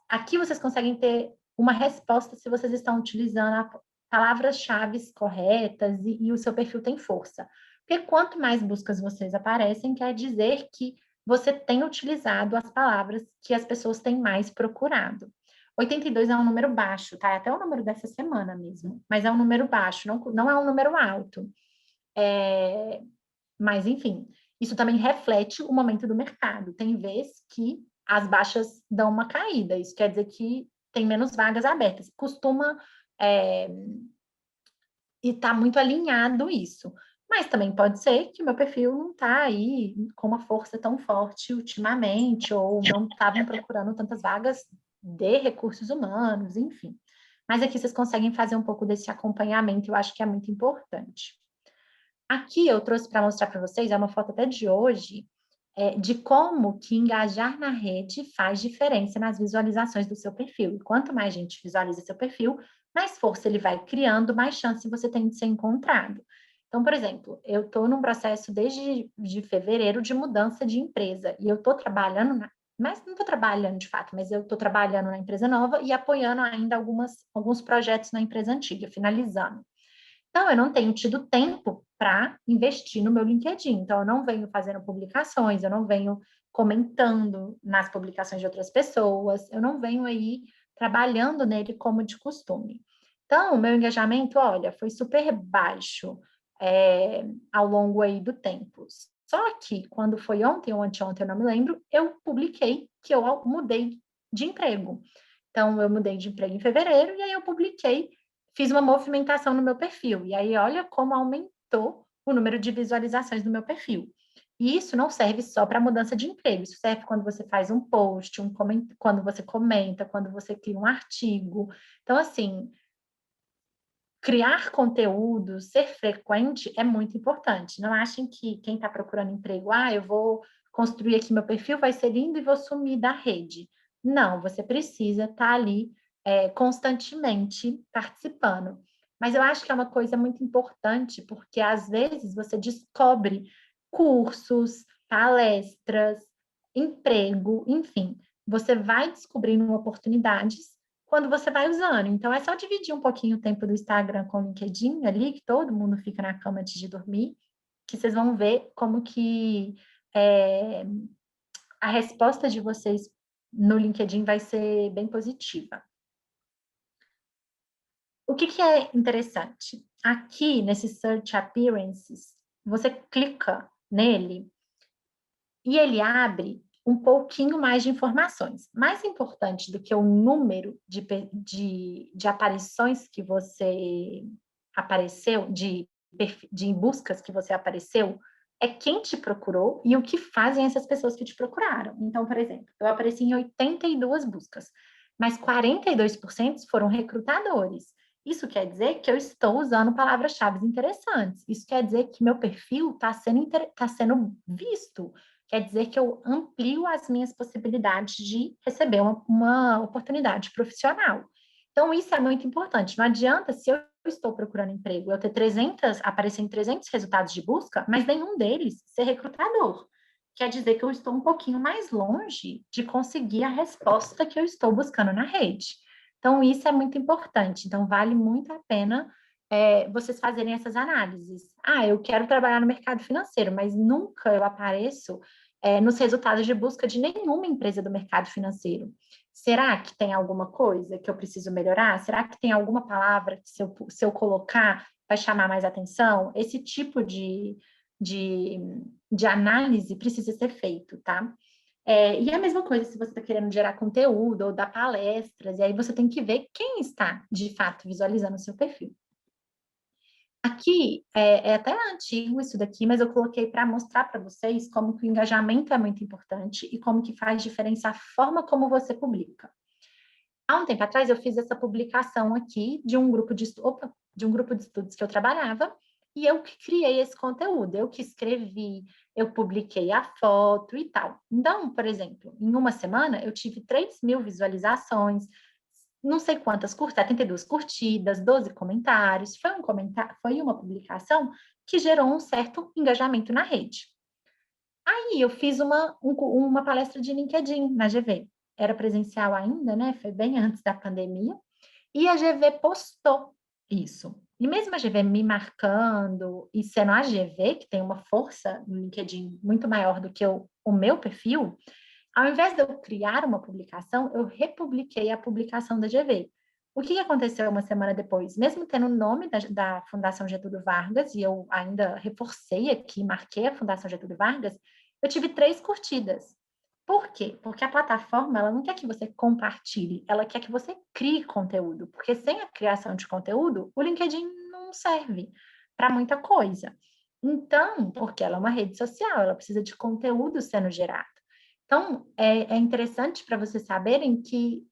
aqui vocês conseguem ter uma resposta se vocês estão utilizando palavras-chave corretas e o seu perfil tem força. Porque quanto mais buscas vocês aparecem, quer dizer que você tem utilizado as palavras que as pessoas têm mais procurado. 82 é um número baixo, tá? É até o número dessa semana mesmo, mas é um número baixo, não é um número alto. Mas, enfim, isso também reflete o momento do mercado. Tem vezes que as baixas dão uma caída, isso quer dizer que tem menos vagas abertas. Costuma e está muito alinhado isso. Mas também pode ser que o meu perfil não está aí com uma força tão forte ultimamente, ou não estavam procurando tantas vagas de recursos humanos, enfim. Mas aqui vocês conseguem fazer um pouco desse acompanhamento, eu acho que é muito importante. Aqui eu trouxe para mostrar para vocês, é uma foto até de hoje, de como que engajar na rede faz diferença nas visualizações do seu perfil. E quanto mais gente visualiza seu perfil, mais força ele vai criando, mais chance você tem de ser encontrado. Então, por exemplo, eu estou num processo desde fevereiro de mudança de empresa e eu estou trabalhando mas não estou trabalhando de fato, mas eu estou trabalhando na empresa nova e apoiando ainda alguns projetos na empresa antiga, finalizando. Então, eu não tenho tido tempo para investir no meu LinkedIn. Então, eu não venho fazendo publicações, eu não venho comentando nas publicações de outras pessoas, eu não venho aí trabalhando nele como de costume. Então, o meu engajamento, olha, foi super baixo ao longo aí do tempo. Só que, quando foi ontem ou anteontem, eu não me lembro, eu publiquei que eu mudei de emprego. Então, eu mudei de emprego em fevereiro e aí eu publiquei, fiz uma movimentação no meu perfil. E aí, olha como aumentou o número de visualizações do meu perfil. E isso não serve só para mudança de emprego, isso serve quando você faz um post, quando você comenta, quando você cria um artigo. Então, assim, criar conteúdo, ser frequente é muito importante. Não achem que quem está procurando emprego, eu vou construir aqui meu perfil, vai ser lindo e vou sumir da rede. Não, você precisa estar ali constantemente participando. Mas eu acho que é uma coisa muito importante, porque às vezes você descobre cursos, palestras, emprego, enfim, você vai descobrindo oportunidades quando você vai usando. Então, é só dividir um pouquinho o tempo do Instagram com o LinkedIn ali, que todo mundo fica na cama antes de dormir, que vocês vão ver como que a resposta de vocês no LinkedIn vai ser bem positiva. O que é interessante? Aqui, nesse Search Appearances, você clica nele e ele abre um pouquinho mais de informações. Mais importante do que o número de aparições que você apareceu, de buscas que você apareceu, é quem te procurou e o que fazem essas pessoas que te procuraram. Então, por exemplo, eu apareci em 82 buscas, mas 42% foram recrutadores. Isso quer dizer que eu estou usando palavras-chave interessantes. Isso quer dizer que meu perfil está sendo visto. Quer dizer que eu amplio as minhas possibilidades de receber uma oportunidade profissional. Então, isso é muito importante. Não adianta, se eu estou procurando emprego, eu ter aparecer em 300 resultados de busca, mas nenhum deles ser recrutador. Quer dizer que eu estou um pouquinho mais longe de conseguir a resposta que eu estou buscando na rede. Então, isso é muito importante. Então, vale muito a pena vocês fazerem essas análises. Eu quero trabalhar no mercado financeiro, mas nunca eu apareço nos resultados de busca de nenhuma empresa do mercado financeiro. Será que tem alguma coisa que eu preciso melhorar? Será que tem alguma palavra que se eu colocar vai chamar mais atenção? Esse tipo de análise precisa ser feito, tá? E a mesma coisa se você está querendo gerar conteúdo ou dar palestras, e aí você tem que ver quem está, de fato, visualizando o seu perfil. Aqui, é até antigo isso daqui, mas eu coloquei para mostrar para vocês como que o engajamento é muito importante e como que faz diferença a forma como você publica. Há um tempo atrás, eu fiz essa publicação aqui de um grupo de estudos que eu trabalhava, e eu que criei esse conteúdo, eu que escrevi, eu publiquei a foto e tal. Então, por exemplo, em uma semana, eu tive 3.000 visualizações, não sei quantas 72 curtidas, 12 comentários. Foi uma publicação que gerou um certo engajamento na rede. Aí eu fiz uma palestra de LinkedIn na GV. Era presencial ainda, né? Foi bem antes da pandemia. E a GV postou isso. E mesmo a GV me marcando e sendo a GV, que tem uma força no LinkedIn muito maior do que o meu perfil, ao invés de eu criar uma publicação, eu republiquei a publicação da GV. O que aconteceu uma semana depois? Mesmo tendo o nome da Fundação Getúlio Vargas, e eu ainda reforcei aqui, marquei a Fundação Getúlio Vargas, eu tive 3 curtidas. Por quê? Porque a plataforma ela não quer que você compartilhe, ela quer que você crie conteúdo. Porque sem a criação de conteúdo, o LinkedIn não serve para muita coisa. Então, porque ela é uma rede social, ela precisa de conteúdo sendo gerado. Então, é interessante para vocês saberem que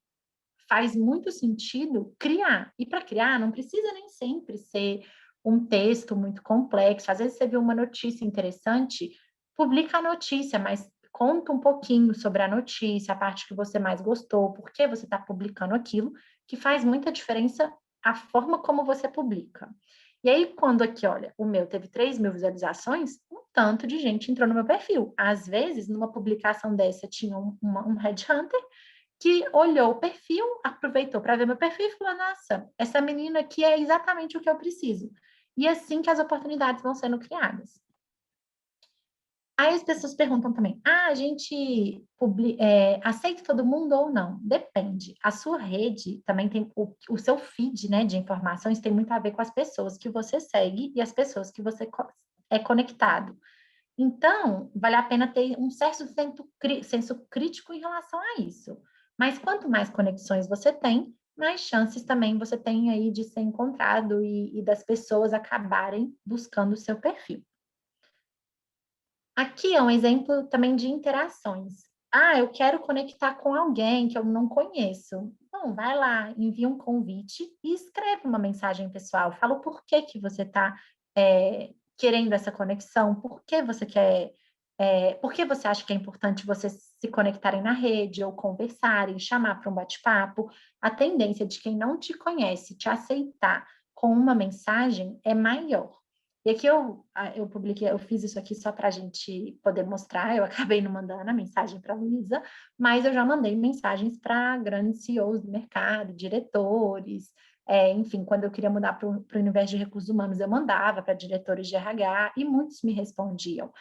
faz muito sentido criar. E para criar, não precisa nem sempre ser um texto muito complexo. Às vezes você viu uma notícia interessante, publica a notícia, mas conta um pouquinho sobre a notícia, a parte que você mais gostou, por que você está publicando aquilo, que faz muita diferença a forma como você publica. E aí, quando aqui, olha, o meu teve 3.000 visualizações, um tanto de gente entrou no meu perfil. Às vezes, numa publicação dessa, tinha um headhunter que olhou o perfil, aproveitou para ver meu perfil e falou, nossa, essa menina aqui é exatamente o que eu preciso. E é assim que as oportunidades vão sendo criadas. Aí as pessoas perguntam também, a gente aceita todo mundo ou não? Depende. A sua rede também tem, o seu feed, né, de informações tem muito a ver com as pessoas que você segue e as pessoas que você é conectado. Então, vale a pena ter um certo senso crítico em relação a isso. Mas quanto mais conexões você tem, mais chances também você tem aí de ser encontrado e das pessoas acabarem buscando o seu perfil. Aqui é um exemplo também de interações. Eu quero conectar com alguém que eu não conheço. Bom, vai lá, envia um convite e escreve uma mensagem pessoal. Fala o porquê que você está querendo essa conexão, por que você quer, por que você acha que é importante vocês se conectarem na rede ou conversarem, chamar para um bate-papo. A tendência de quem não te conhece te aceitar com uma mensagem é maior. E aqui eu publiquei, eu fiz isso aqui só para a gente poder mostrar, eu acabei não mandando a mensagem para a Luísa, mas eu já mandei mensagens para grandes CEOs do mercado, diretores, enfim, quando eu queria mudar para o universo de recursos humanos, eu mandava para diretores de RH e muitos me respondiam.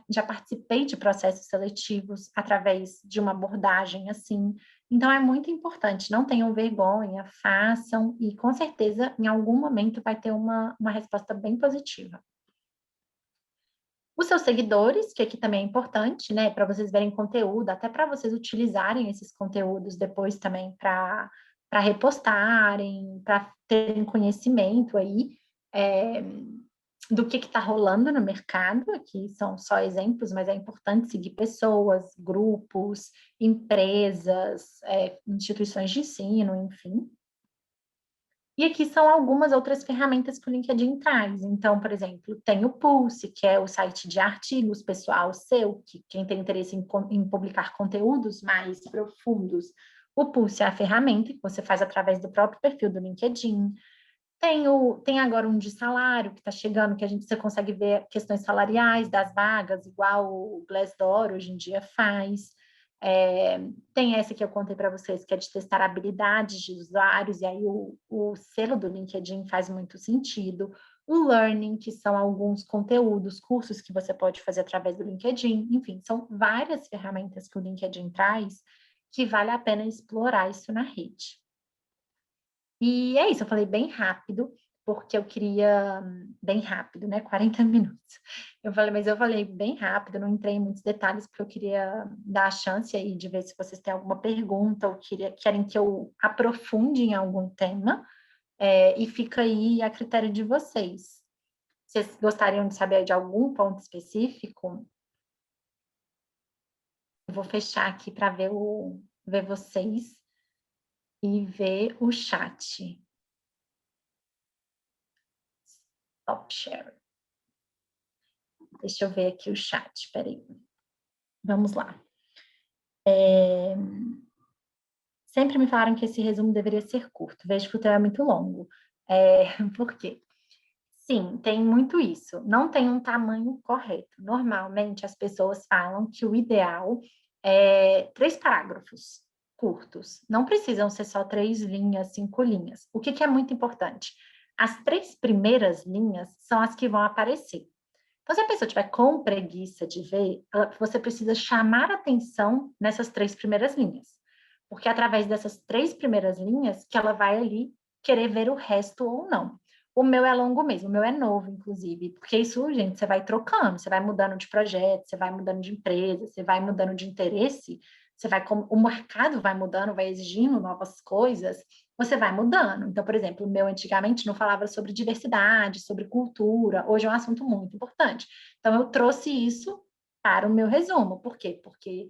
Já participei de processos seletivos através de uma abordagem assim. Então, é muito importante, não tenham vergonha, façam, e com certeza, em algum momento, vai ter uma resposta bem positiva. Os seus seguidores, que aqui também é importante, né, para vocês verem conteúdo, até para vocês utilizarem esses conteúdos depois também para repostarem, para terem conhecimento aí do que está rolando no mercado. Aqui são só exemplos, mas é importante seguir pessoas, grupos, empresas, instituições de ensino, enfim. E aqui são algumas outras ferramentas que o LinkedIn traz. Então, por exemplo, tem o Pulse, que é o site de artigos pessoal seu, que quem tem interesse em publicar conteúdos mais profundos. O Pulse é a ferramenta que você faz através do próprio perfil do LinkedIn. Tem agora um de salário que está chegando, que você consegue ver questões salariais das vagas, igual o Glassdoor hoje em dia faz. Tem essa que eu contei para vocês, que é de testar habilidades de usuários, e aí o selo do LinkedIn faz muito sentido. O Learning, que são alguns conteúdos, cursos que você pode fazer através do LinkedIn. Enfim, são várias ferramentas que o LinkedIn traz que vale a pena explorar isso na rede. E é isso, eu falei bem rápido, porque eu queria, bem rápido, né, 40 minutos. Mas eu falei bem rápido, não entrei em muitos detalhes, porque eu queria dar a chance aí de ver se vocês têm alguma pergunta ou querem que eu aprofunde em algum tema, e fica aí a critério de vocês. Vocês gostariam de saber de algum ponto específico? Eu vou fechar aqui para ver vocês e ver o chat. Stop share. Deixa eu ver aqui o chat, peraí. Vamos lá. Sempre me falaram que esse resumo deveria ser curto. Vejo que o teu é muito longo. Por quê? Sim, tem muito isso. Não tem um tamanho correto. Normalmente, as pessoas falam que o ideal é 3 parágrafos curtos. Não precisam ser só 3 linhas, 5 linhas. O que é muito importante? As 3 primeiras linhas são as que vão aparecer. Então, se a pessoa tiver com preguiça de ver, você precisa chamar atenção nessas 3 primeiras linhas. Porque é através dessas 3 primeiras linhas que ela vai ali querer ver o resto ou não. O meu é longo mesmo, o meu é novo, inclusive, porque isso, gente, você vai trocando, você vai mudando de projeto, você vai mudando de empresa, você vai mudando de interesse, o mercado vai mudando, vai exigindo novas coisas, você vai mudando. Então, por exemplo, o meu antigamente não falava sobre diversidade, sobre cultura, hoje é um assunto muito importante. Então, eu trouxe isso para o meu resumo. Por quê? Porque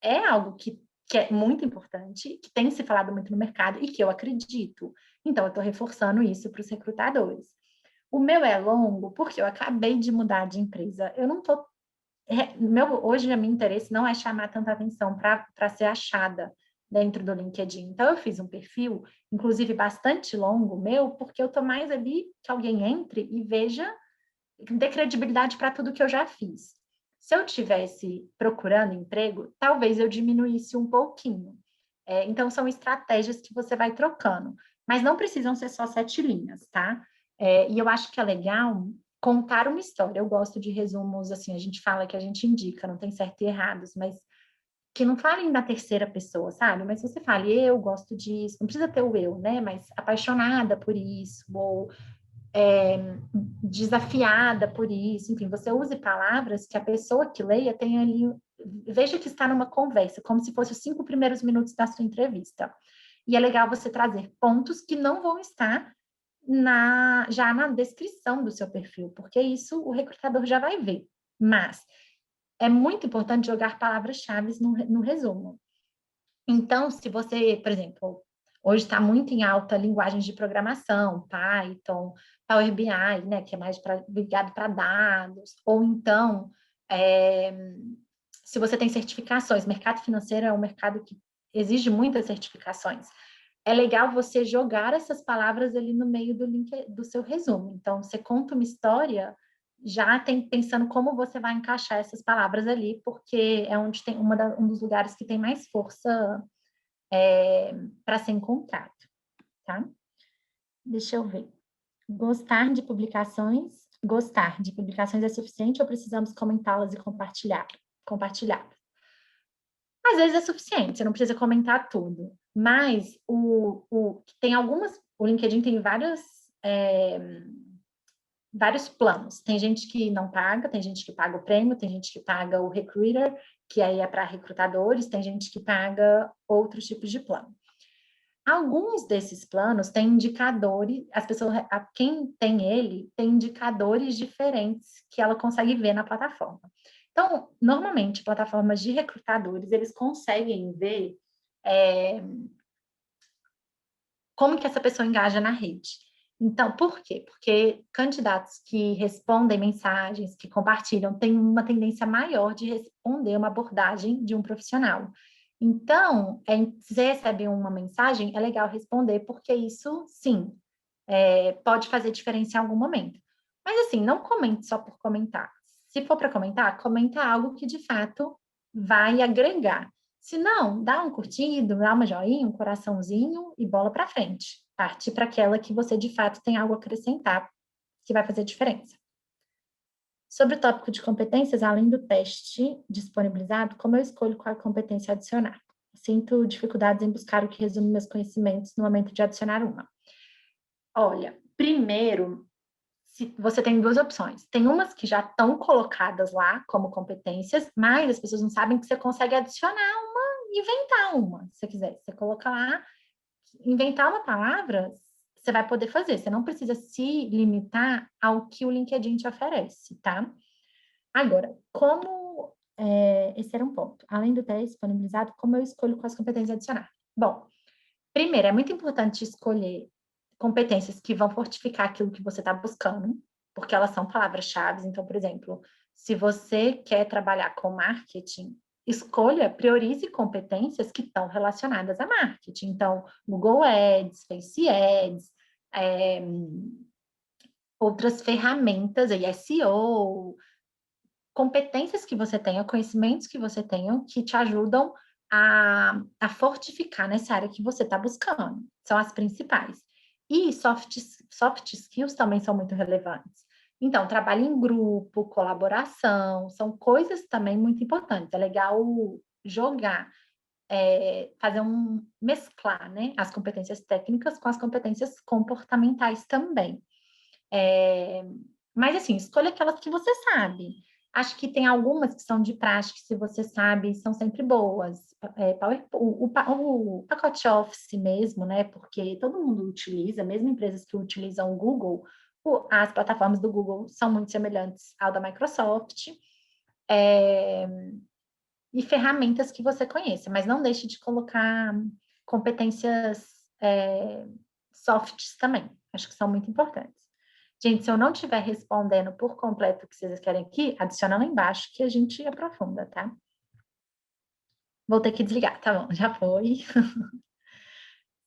é algo que é muito importante, que tem se falado muito no mercado e que eu acredito. Então, eu estou reforçando isso para os recrutadores. O meu é longo porque eu acabei de mudar de empresa. Eu não estou. Hoje, o meu interesse não é chamar tanta atenção para ser achada. dentro do LinkedIn. Então, eu fiz um perfil, inclusive bastante longo meu, porque eu estou mais ali que alguém entre e veja, dê credibilidade para tudo que eu já fiz. Se eu tivesse procurando emprego, talvez eu diminuísse um pouquinho. Então, são estratégias que você vai trocando, mas não precisam ser só 7 linhas, tá? E eu acho que é legal contar uma história. Eu gosto de resumos, assim, a gente fala que a gente indica, não tem certo e errados, mas que não falem da terceira pessoa, sabe? Mas você fale, eu gosto disso, não precisa ter o eu, né? Mas apaixonada por isso, ou desafiada por isso, enfim, você use palavras que a pessoa que leia tenha ali, veja que está numa conversa, como se fosse os 5 primeiros minutos da sua entrevista. E é legal você trazer pontos que não vão estar já na descrição do seu perfil, porque isso o recrutador já vai ver. Mas é muito importante jogar palavras-chave no resumo. Então, se você, por exemplo, hoje está muito em alta linguagens de programação, Python, Power BI, né, que é mais ligado para dados, ou então, se você tem certificações, mercado financeiro é um mercado que exige muitas certificações. É legal você jogar essas palavras ali no meio do link do seu resumo. Então, você conta uma história já pensando como você vai encaixar essas palavras ali, porque é onde tem um dos lugares que tem mais força para ser encontrado, tá? Deixa eu ver. Gostar de publicações é suficiente ou precisamos comentá-las e compartilhar? Compartilhar. Às vezes é suficiente, você não precisa comentar tudo, mas tem o LinkedIn tem vários planos. Tem gente que não paga, tem gente que paga o prêmio, tem gente que paga o Recruiter, que aí é para recrutadores, tem gente que paga outros tipos de plano. Alguns desses planos têm indicadores, quem tem ele, tem indicadores diferentes que ela consegue ver na plataforma. Então, normalmente, plataformas de recrutadores, eles conseguem ver como que essa pessoa engaja na rede. Então, por quê? Porque candidatos que respondem mensagens, que compartilham, têm uma tendência maior de responder uma abordagem de um profissional. Então, se você recebe uma mensagem, é legal responder, porque isso, sim, pode fazer diferença em algum momento. Mas, assim, não comente só por comentar. Se for para comentar, comenta algo que, de fato, vai agregar. Se não, dá um curtido, dá uma joinha, um coraçãozinho e bola para frente. Parte para aquela que você, de fato, tem algo a acrescentar, que vai fazer diferença. Sobre o tópico de competências, além do teste disponibilizado, como eu escolho qual competência adicionar? Sinto dificuldades em buscar o que resume meus conhecimentos no momento de adicionar uma. Olha, primeiro, você tem 2 opções. Tem umas que já estão colocadas lá como competências, mas as pessoas não sabem que você consegue adicionar inventar uma, se você quiser. Você coloca lá, inventar uma palavra, você vai poder fazer. Você não precisa se limitar ao que o LinkedIn te oferece, tá? Agora, esse era um ponto. Além do teste disponibilizado, como eu escolho quais competências adicionar? Bom, primeiro, é muito importante escolher competências que vão fortificar aquilo que você está buscando, porque elas são palavras-chave. Então, por exemplo, se você quer trabalhar com marketing, priorize competências que estão relacionadas a marketing. Então, Google Ads, Face Ads, outras ferramentas, aí, SEO, competências que você tenha, conhecimentos que você tenha, que te ajudam a fortificar nessa área que você está buscando. São as principais. E soft skills também são muito relevantes. Então, trabalho em grupo, colaboração, são coisas também muito importantes. É legal jogar, mesclar, né, as competências técnicas com as competências comportamentais também. Mas, assim, escolha aquelas que você sabe. Acho que tem algumas que são de prática, se você sabe, são sempre boas. O pacote Office mesmo, né? Porque todo mundo utiliza, mesmo empresas que utilizam o Google, as plataformas do Google são muito semelhantes ao da Microsoft. E ferramentas que você conheça, mas não deixe de colocar competências softs também. Acho que são muito importantes. Gente, se eu não estiver respondendo por completo o que vocês querem aqui, adiciona lá embaixo que a gente aprofunda, tá? Vou ter que desligar, tá bom, já foi.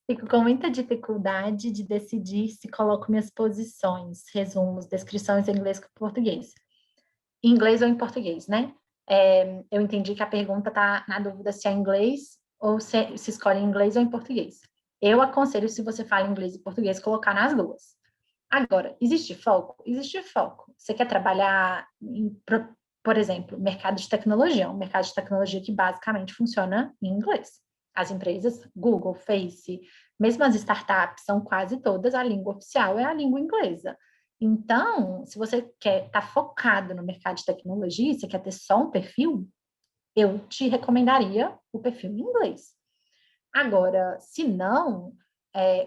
Fico com muita dificuldade de decidir se coloco minhas posições, resumos, descrições em inglês ou em português. Em inglês ou em português, né? Eu entendi que a pergunta está na dúvida se é em inglês ou se escolhe em inglês ou em português. Eu aconselho, se você fala inglês e português, colocar nas duas. Agora, existe foco? Existe foco. Você quer trabalhar, por exemplo, mercado de tecnologia, um mercado de tecnologia que basicamente funciona em inglês. As empresas, Google, Face, mesmo as startups, são quase todas, a língua oficial é a língua inglesa. Então, se você quer estar focado no mercado de tecnologia, você quer ter só um perfil, eu te recomendaria o perfil em inglês. Agora, se não,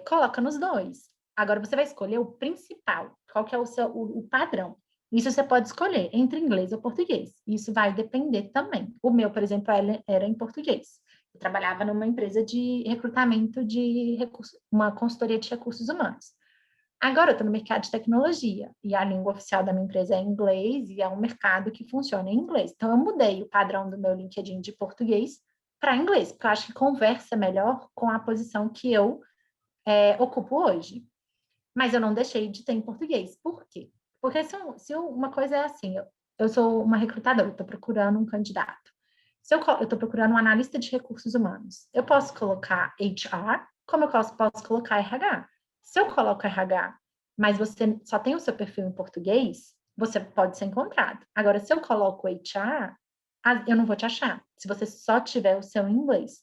coloca nos dois. Agora, você vai escolher o principal. Qual que é o padrão? Isso você pode escolher entre inglês ou português. Isso vai depender também. O meu, por exemplo, era em português. Eu trabalhava numa empresa de recrutamento de recursos, uma consultoria de recursos humanos. Agora eu estou no mercado de tecnologia e a língua oficial da minha empresa é inglês e é um mercado que funciona em inglês. Então, eu mudei o padrão do meu LinkedIn de português para inglês, porque eu acho que conversa melhor com a posição que eu ocupo hoje. Mas eu não deixei de ter em português. Por quê? Porque uma coisa é assim, eu sou uma recrutadora, estou procurando um candidato. Se eu estou procurando um analista de recursos humanos, eu posso colocar HR, como eu posso colocar RH. Se eu coloco RH, mas você só tem o seu perfil em português, você pode ser encontrado. Agora, se eu coloco HR, eu não vou te achar, se você só tiver o seu em inglês.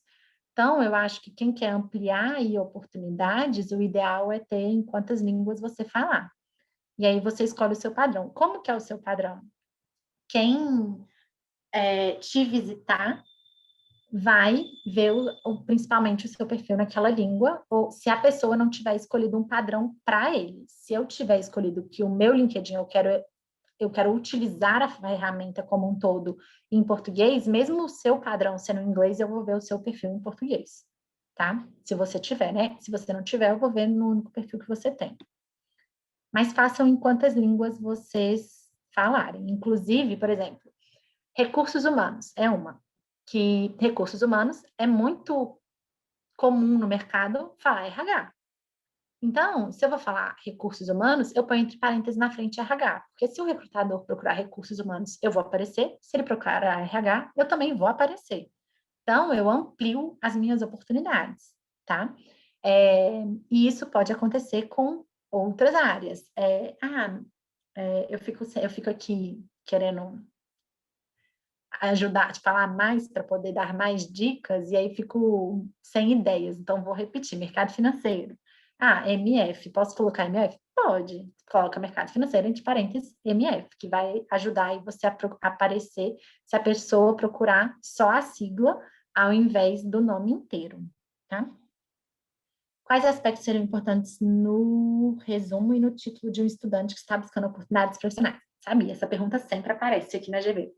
Então, eu acho que quem quer ampliar aí oportunidades, o ideal é ter em quantas línguas você falar. E aí você escolhe o seu padrão. Como que é o seu padrão? Quem te visitar vai ver principalmente o seu perfil naquela língua, ou se a pessoa não tiver escolhido um padrão para ele. Se eu tiver escolhido que o meu LinkedIn eu quero utilizar a ferramenta como um todo em português, mesmo o seu padrão sendo em inglês, eu vou ver o seu perfil em português, tá? Se você tiver, né? Se você não tiver, eu vou ver no único perfil que você tem. Mas façam em quantas línguas vocês falarem. Inclusive, por exemplo, recursos humanos é uma. Que recursos humanos é muito comum no mercado falar RH. Então, se eu vou falar recursos humanos, eu ponho entre parênteses na frente RH, porque se o recrutador procurar recursos humanos, eu vou aparecer, se ele procurar RH, eu também vou aparecer. Então, eu amplio as minhas oportunidades, tá? E isso pode acontecer com outras áreas. Eu fico aqui querendo ajudar, te falar mais para poder dar mais dicas, e aí fico sem ideias. Então, vou repetir: mercado financeiro. MF, posso colocar MF? Pode. Coloca mercado financeiro, entre parênteses, MF, que vai ajudar aí você a aparecer se a pessoa procurar só a sigla ao invés do nome inteiro, tá? Quais aspectos seriam importantes no resumo e no título de um estudante que está buscando oportunidades profissionais? Sabia, essa pergunta sempre aparece aqui na GV.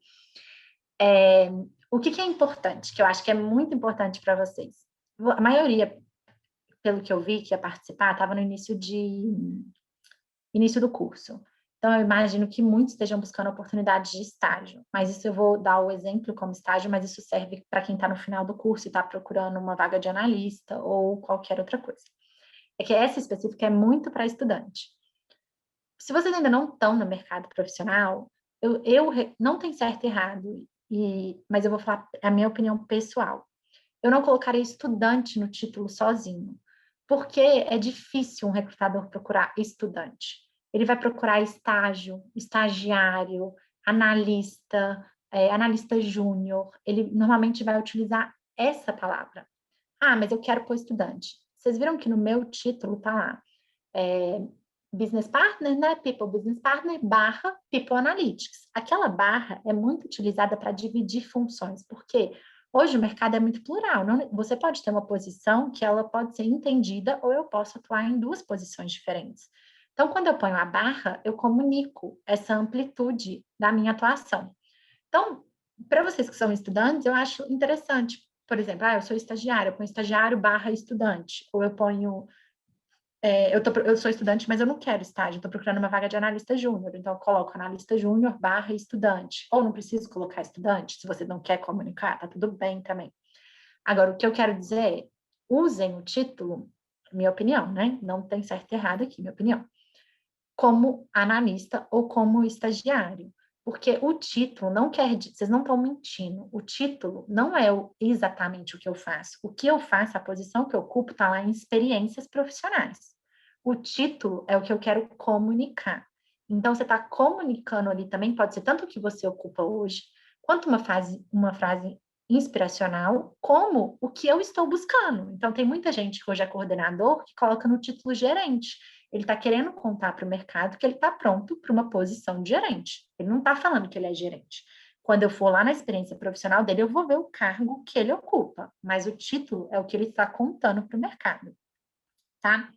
O que é importante, que eu acho que é muito importante para vocês? A maioria, pelo que eu vi, que ia participar, estava no início do curso. Então, eu imagino que muitos estejam buscando oportunidades de estágio, mas isso eu vou dar o exemplo como estágio, mas isso serve para quem está no final do curso e está procurando uma vaga de analista ou qualquer outra coisa. É que essa específica é muito para estudante. Se vocês ainda não estão no mercado profissional, eu não tem certo e errado, mas eu vou falar a minha opinião pessoal. Eu não colocaria estudante no título sozinho, porque é difícil um recrutador procurar estudante. Ele vai procurar estágio, estagiário, analista, analista júnior. Ele normalmente vai utilizar essa palavra. Mas eu quero pôr estudante. Vocês viram que no meu título tá lá, Business Partner, né? People Business Partner / People Analytics. Aquela barra é muito utilizada para dividir funções, porque hoje o mercado é muito plural. Você pode ter uma posição que ela pode ser entendida ou eu posso atuar em duas posições diferentes. Então, quando eu ponho a barra, eu comunico essa amplitude da minha atuação. Então, para vocês que são estudantes, eu acho interessante. Por exemplo, eu sou estagiário, eu ponho estagiário / estudante. Ou eu ponho eu sou estudante, mas eu não quero estágio, estou procurando uma vaga de analista júnior, então eu coloco analista júnior / estudante. Ou não preciso colocar estudante, se você não quer comunicar, tá tudo bem também. Agora, o que eu quero dizer é, usem o título, minha opinião, né? Não tem certo e errado aqui, minha opinião, como analista ou como estagiário. Porque o título não quer dizer, vocês não estão mentindo, o título não é exatamente o que eu faço. O que eu faço, a posição que eu ocupo, está lá em experiências profissionais. O título é o que eu quero comunicar. Então, você está comunicando ali também, pode ser tanto o que você ocupa hoje, quanto uma frase inspiracional, como o que eu estou buscando. Então, tem muita gente que hoje é coordenador que coloca no título gerente. Ele está querendo contar para o mercado que ele está pronto para uma posição de gerente. Ele não está falando que ele é gerente. Quando eu for lá na experiência profissional dele, eu vou ver o cargo que ele ocupa, mas o título é o que ele está contando para o mercado, tá?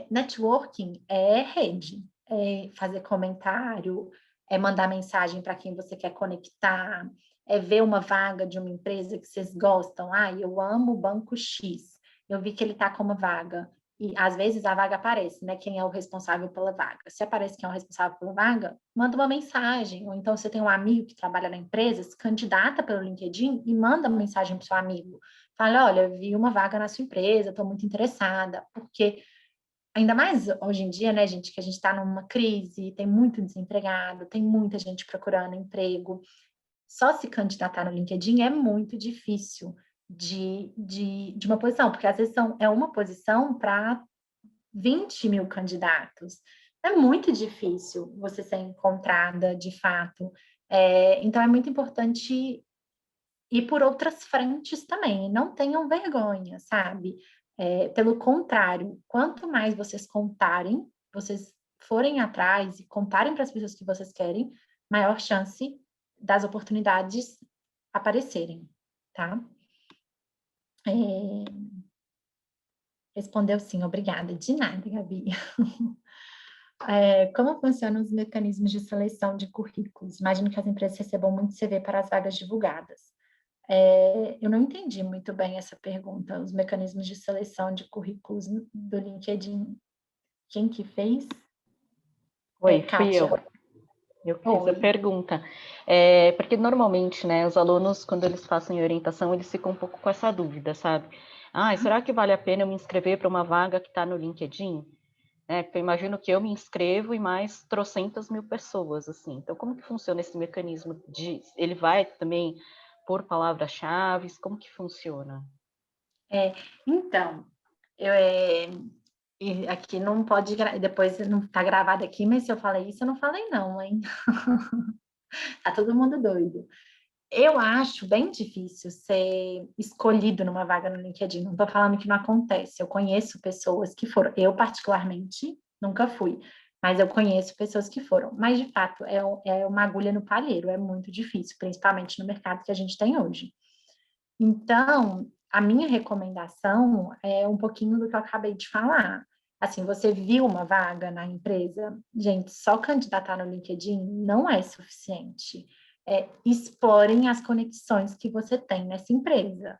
Networking é rede, é fazer comentário, é mandar mensagem para quem você quer conectar, é ver uma vaga de uma empresa que vocês gostam. Ah, eu amo o Banco X, eu vi que ele está com uma vaga. E às vezes a vaga aparece, né? Quem é o responsável pela vaga. Se aparece quem é o responsável pela vaga, manda uma mensagem. Ou então você tem um amigo que trabalha na empresa, se candidata pelo LinkedIn e manda uma mensagem para o seu amigo. Fala, olha, eu vi uma vaga na sua empresa, estou muito interessada, porque ainda mais hoje em dia, né, gente, que a gente está numa crise, tem muito desempregado, tem muita gente procurando emprego. Só se candidatar no LinkedIn é muito difícil de uma posição, porque às vezes é uma posição para 20 mil candidatos. É muito difícil você ser encontrada de fato. Então, é muito importante ir por outras frentes também. Não tenham vergonha, sabe? Pelo contrário, quanto mais vocês contarem, vocês forem atrás e contarem para as pessoas que vocês querem, maior chance das oportunidades aparecerem, tá? Respondeu sim, obrigada. De nada, Gabi. Como funcionam os mecanismos de seleção de currículos? Imagino que as empresas recebam muito CV para as vagas divulgadas. Eu não entendi muito bem essa pergunta, os mecanismos de seleção de currículos do LinkedIn. Quem que fez? Oi, fui Kátia. eu que fiz a pergunta. Porque normalmente, né, os alunos, quando eles fazem orientação, eles ficam um pouco com essa dúvida, sabe? Será que vale a pena eu me inscrever para uma vaga que está no LinkedIn? Porque eu imagino que eu me inscrevo e mais trocentas mil pessoas, assim. Então, como que funciona esse mecanismo ele vai também por palavras-chave? Como que funciona? Então, aqui não pode, depois não está gravado aqui, mas se eu falei isso, eu não falei não, hein? Tá todo mundo doido. Eu acho bem difícil ser escolhido numa vaga no LinkedIn. Não estou falando que não acontece. Eu conheço pessoas que foram. Eu, particularmente, nunca fui. Mas eu conheço pessoas que foram. Mas, de fato, é uma agulha no palheiro. É muito difícil, principalmente no mercado que a gente tem hoje. Então, a minha recomendação é um pouquinho do que eu acabei de falar. Assim, você viu uma vaga na empresa? Gente, só candidatar no LinkedIn não é suficiente. Explorem as conexões que você tem nessa empresa.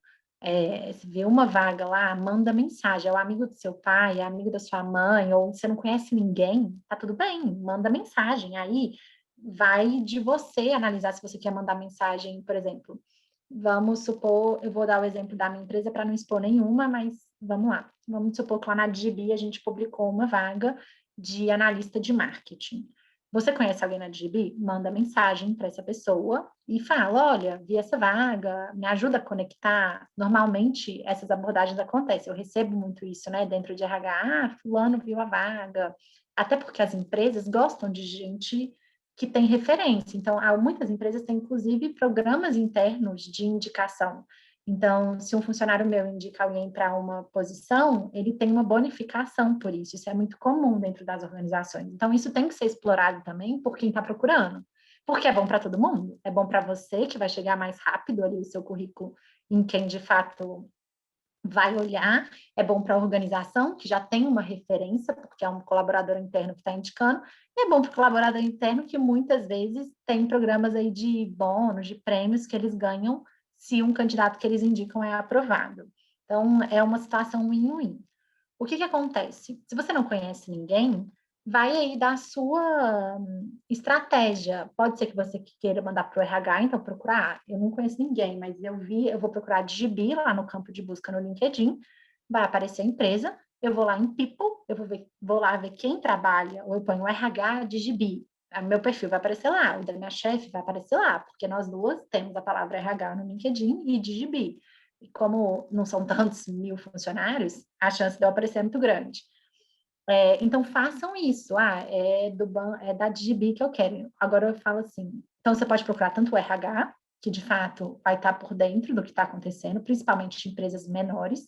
Se vê uma vaga lá, manda mensagem. É o amigo do seu pai, é amigo da sua mãe, ou você não conhece ninguém, tá tudo bem, manda mensagem. Aí vai de você analisar se você quer mandar mensagem, por exemplo. Vamos supor, eu vou dar o exemplo da minha empresa para não expor nenhuma, mas vamos lá. Vamos supor que lá na DGB a gente publicou uma vaga de analista de marketing. Você conhece alguém na DGB? Manda mensagem para essa pessoa e fala, olha, vi essa vaga, me ajuda a conectar. Normalmente, essas abordagens acontecem. Eu recebo muito isso, né, dentro de RH. Fulano viu a vaga. Até porque as empresas gostam de gente que tem referência. Então, muitas empresas têm, inclusive, programas internos de indicação. Então, se um funcionário meu indica alguém para uma posição, ele tem uma bonificação por isso. Isso é muito comum dentro das organizações. Então, isso tem que ser explorado também por quem está procurando. Porque é bom para todo mundo. É bom para você, que vai chegar mais rápido ali o seu currículo em quem, de fato, vai olhar, é bom para a organização, que já tem uma referência, porque é um colaborador interno que está indicando, e é bom para o colaborador interno, que muitas vezes tem programas aí de bônus, de prêmios que eles ganham se um candidato que eles indicam é aprovado. Então, é uma situação win-win. O que acontece? Se você não conhece ninguém, vai aí da sua estratégia. Pode ser que você queira mandar para o RH, então procurar. Eu não conheço ninguém, mas eu vou procurar Digibi lá no campo de busca no LinkedIn, vai aparecer a empresa, eu vou lá em People, vou lá ver quem trabalha, ou eu ponho o RH Digibi. Meu perfil vai aparecer lá, o da minha chefe vai aparecer lá, porque nós duas temos a palavra RH no LinkedIn e Digibi. E como não são tantos mil funcionários, a chance de eu aparecer é muito grande. Então, façam isso. É da Digibi que eu quero. Agora eu falo assim. Então, você pode procurar tanto o RH, que de fato vai estar por dentro do que está acontecendo, principalmente de empresas menores.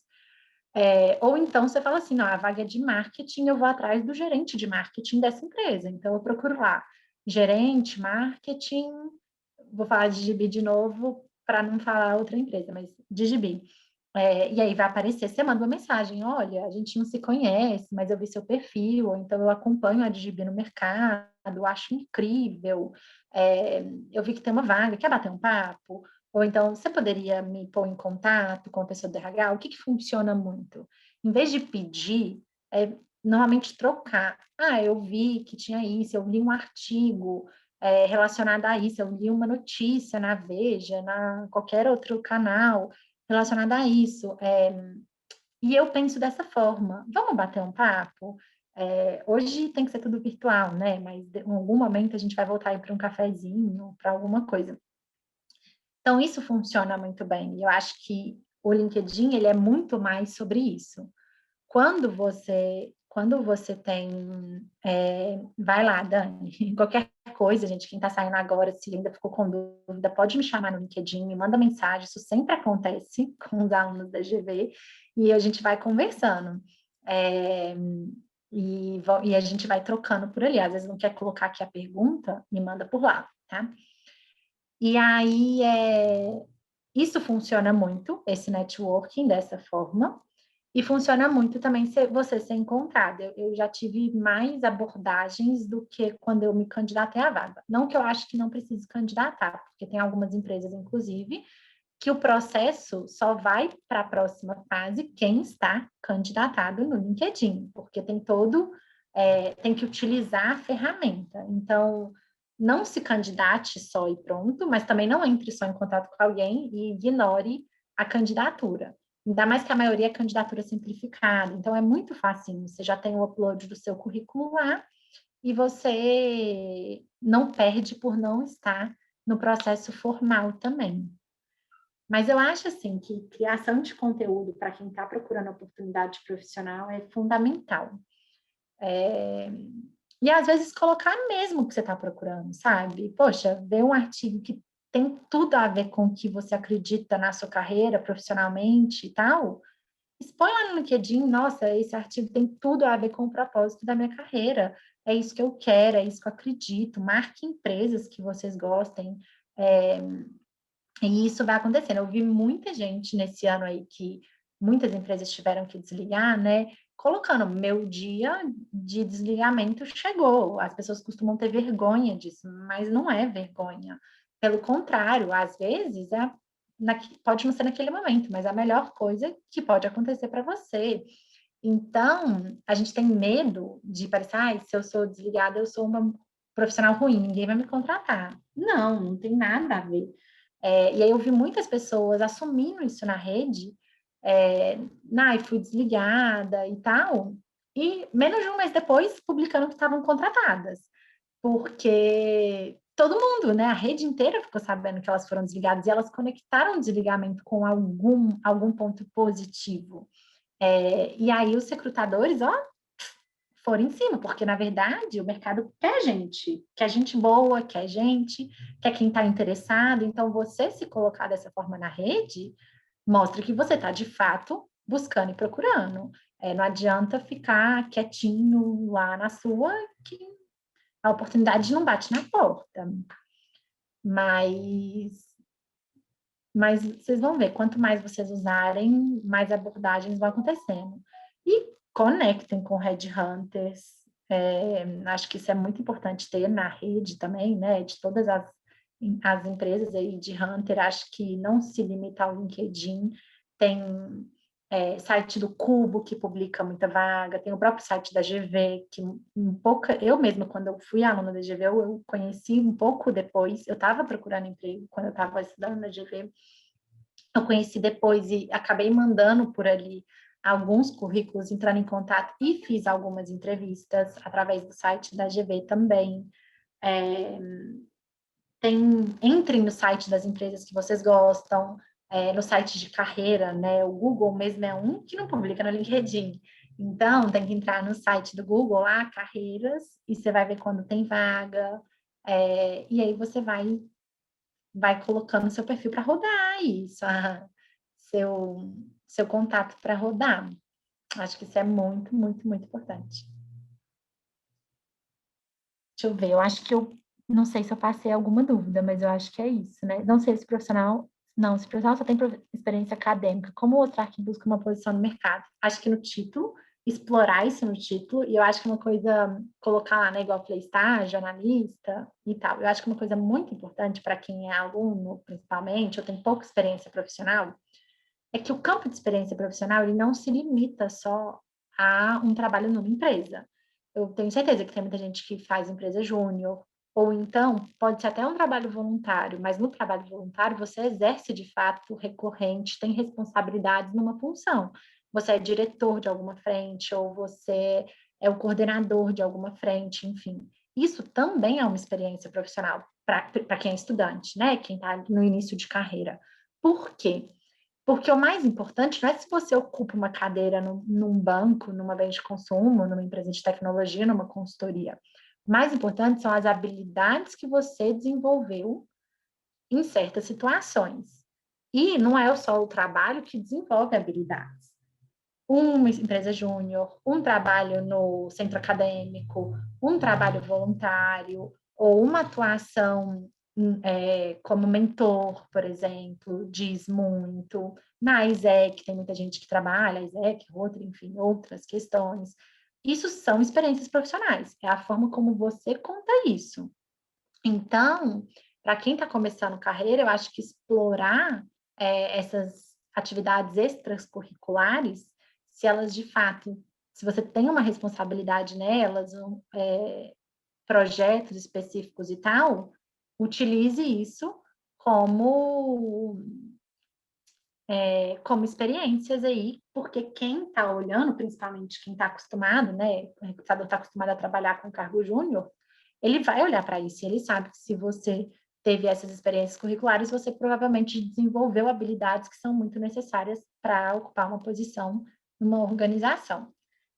Ou então você fala assim, não, a vaga é de marketing, eu vou atrás do gerente de marketing dessa empresa. Então, eu procuro lá, gerente, marketing, vou falar de Digibi de novo, para não falar outra empresa, mas Digibi. E aí vai aparecer, você manda uma mensagem, olha, a gente não se conhece, mas eu vi seu perfil, ou então eu acompanho a Digibi no mercado, acho incrível, eu vi que tem uma vaga, quer bater um papo? Ou então, você poderia me pôr em contato com a pessoa do RH? O que funciona muito? Em vez de pedir, normalmente trocar. Eu vi que tinha isso, eu li um artigo relacionado a isso, eu li uma notícia na Veja, na qualquer outro canal, relacionada a isso. E eu penso dessa forma, vamos bater um papo? Hoje tem que ser tudo virtual, né? Mas em algum momento a gente vai voltar para um cafezinho, para alguma coisa. Então, isso funciona muito bem. E eu acho que o LinkedIn, ele é muito mais sobre isso. Quando você tem... vai lá, Dani, qualquer coisa, gente, quem está saindo agora, se ainda ficou com dúvida, pode me chamar no LinkedIn, me manda mensagem, isso sempre acontece com os alunos da GV, e a gente vai conversando. É, e a gente vai trocando por ali. Às vezes não quer colocar aqui a pergunta, me manda por lá, tá? E aí, isso funciona muito, esse networking dessa forma, e funciona muito também você ser encontrado. Eu já tive mais abordagens do que quando eu me candidatei à vaga. Não que eu acho que não precise candidatar, porque tem algumas empresas, inclusive, que o processo só vai para a próxima fase quem está candidatado no LinkedIn, porque tem que utilizar a ferramenta. Então, não se candidate só e pronto, mas também não entre só em contato com alguém e ignore a candidatura. Ainda mais que a maioria é candidatura simplificada. Então, é muito fácil. Você já tem o upload do seu currículo lá e você não perde por não estar no processo formal também. Mas eu acho assim que criação de conteúdo para quem está procurando oportunidade profissional é fundamental. E às vezes colocar mesmo o que você está procurando, sabe? Poxa, ver um artigo que tem tudo a ver com o que você acredita na sua carreira profissionalmente e tal, expõe lá no LinkedIn, nossa, esse artigo tem tudo a ver com o propósito da minha carreira. É isso que eu quero, é isso que eu acredito. Marque empresas que vocês gostem. É, e isso vai acontecendo. Eu vi muita gente nesse ano aí que muitas empresas tiveram que desligar, né? Colocando, meu dia de desligamento chegou. As pessoas costumam ter vergonha disso, mas não é vergonha. Pelo contrário, às vezes pode não ser naquele momento, mas é a melhor coisa que pode acontecer para você. Então, a gente tem medo de parecer, se eu sou desligada, eu sou uma profissional ruim, ninguém vai me contratar. Não, não tem nada a ver. E aí eu vi muitas pessoas assumindo isso na rede, fui desligada e tal, e menos de um mês depois publicando que estavam contratadas, porque todo mundo, né, a rede inteira ficou sabendo que elas foram desligadas e elas conectaram o desligamento com algum ponto positivo. E aí os recrutadores, ó, foram em cima, porque na verdade o mercado quer gente boa, quer quem está interessado. Então, você se colocar dessa forma na rede mostra que você está de fato buscando e procurando. Não adianta ficar quietinho lá na sua, que a oportunidade não bate na porta. Mas vocês vão ver, quanto mais vocês usarem, mais abordagens vão acontecendo. E conectem com headhunters. Acho que isso é muito importante ter na rede também, né? De todas as empresas aí de hunter, acho que não se limita ao LinkedIn. Tem site do Cubo, que publica muita vaga, tem o próprio site da GV, que eu mesma, quando eu fui aluna da GV, eu conheci um pouco depois, eu estava procurando emprego quando eu estava estudando na GV, eu conheci depois e acabei mandando por ali alguns currículos, entrando em contato e fiz algumas entrevistas através do site da GV também. Entrem no site das empresas que vocês gostam, no site de carreira, né? O Google mesmo é um que não publica no LinkedIn. Então, tem que entrar no site do Google lá, carreiras, e você vai ver quando tem vaga, e aí você vai colocando seu perfil para rodar isso, seu contato para rodar. Acho que isso é muito, muito, muito importante. Deixa eu ver, eu acho que eu não sei se eu passei alguma dúvida, mas eu acho que é isso, né? Não sei se profissional, não, se profissional só tem experiência acadêmica, como mostrar que busca uma posição no mercado? Acho que no título, explorar isso no título, e eu acho que uma coisa, colocar lá, né, igual eu falei, estágio, analista e tal, eu acho que uma coisa muito importante para quem é aluno, principalmente, ou tem pouca experiência profissional, é que o campo de experiência profissional, ele não se limita só a um trabalho numa empresa. Eu tenho certeza que tem muita gente que faz empresa júnior, ou então pode ser até um trabalho voluntário, mas no trabalho voluntário você exerce de fato recorrente, tem responsabilidades numa função. Você é diretor de alguma frente, ou você é o coordenador de alguma frente, enfim. Isso também é uma experiência profissional para quem é estudante, né? Quem está no início de carreira. Por quê? Porque o mais importante não é se você ocupa uma cadeira num banco, numa bem de consumo, numa empresa de tecnologia, numa consultoria. O mais importante são as habilidades que você desenvolveu em certas situações. E não é só o trabalho que desenvolve habilidades. Uma empresa júnior, um trabalho no centro acadêmico, um trabalho voluntário, ou uma atuação como mentor, por exemplo, diz muito. Na ISEC, tem muita gente que trabalha, ISEC, outra, enfim, outras questões. Isso são experiências profissionais, é a forma como você conta isso. Então, para quem está começando carreira, eu acho que explorar essas atividades extracurriculares, se elas de fato, se você tem uma responsabilidade nelas, projetos específicos e tal, utilize isso como como experiências aí, porque quem está olhando, principalmente quem está acostumado, né, o recrutador está acostumado a trabalhar com cargo júnior, ele vai olhar para isso, e ele sabe que se você teve essas experiências curriculares, você provavelmente desenvolveu habilidades que são muito necessárias para ocupar uma posição numa organização.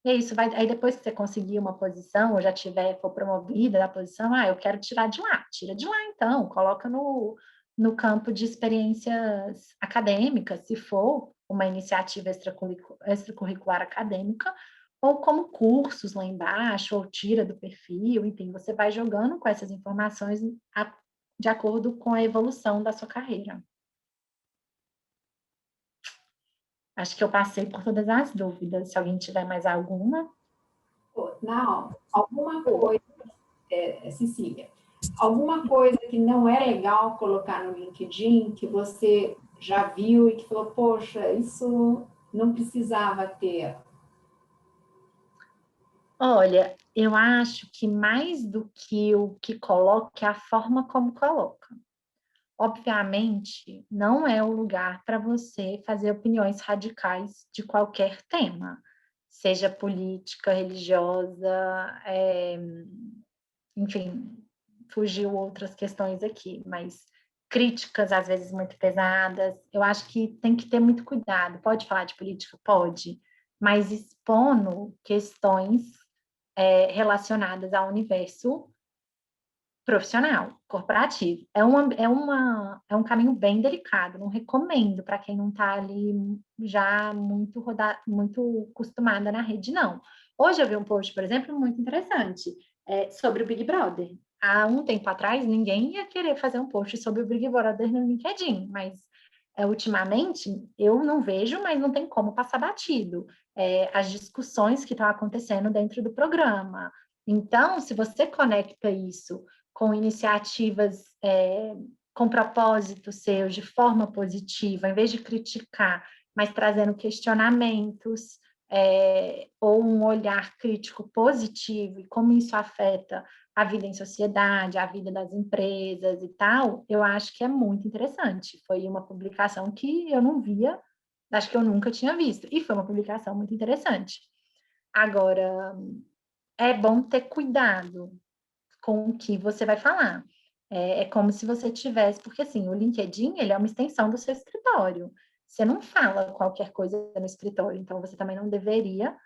E é isso, aí depois que você conseguir uma posição, ou já for promovida da posição, eu quero tirar de lá, tira de lá então, coloca no campo de experiências acadêmicas, se for uma iniciativa extracurricular acadêmica, ou como cursos lá embaixo, ou tira do perfil, enfim, você vai jogando com essas informações de acordo com a evolução da sua carreira. Acho que eu passei por todas as dúvidas. Se alguém tiver mais alguma. Não, alguma coisa, Cecília, alguma coisa que não é legal colocar no LinkedIn, que você já viu e que falou, poxa, isso não precisava ter? Olha, eu acho que mais do que o que coloca é a forma como coloca. Obviamente, não é o lugar para você fazer opiniões radicais de qualquer tema, seja política, religiosa, enfim, fugiu outras questões aqui, mas críticas às vezes muito pesadas. Eu acho que tem que ter muito cuidado. Pode falar de política? Pode, mas expondo questões relacionadas ao universo profissional, corporativo. É um caminho bem delicado, não recomendo para quem não está ali já muito acostumada na rede, não. Hoje eu vi um post, por exemplo, muito interessante, sobre o Big Brother. Há um tempo atrás, ninguém ia querer fazer um post sobre o Big Brother no LinkedIn, mas ultimamente eu não vejo, mas não tem como passar batido. As discussões que estão acontecendo dentro do programa. Então, se você conecta isso com iniciativas com propósito seu, de forma positiva, em vez de criticar, mas trazendo questionamentos, ou um olhar crítico positivo, e como isso afeta a vida em sociedade, a vida das empresas e tal, eu acho que é muito interessante. Foi uma publicação que eu não via, acho que eu nunca tinha visto, e foi uma publicação muito interessante. Agora, é bom ter cuidado com o que você vai falar. É como se você tivesse, porque assim, o LinkedIn, ele é uma extensão do seu escritório. Você não fala qualquer coisa no escritório, então você também não deveria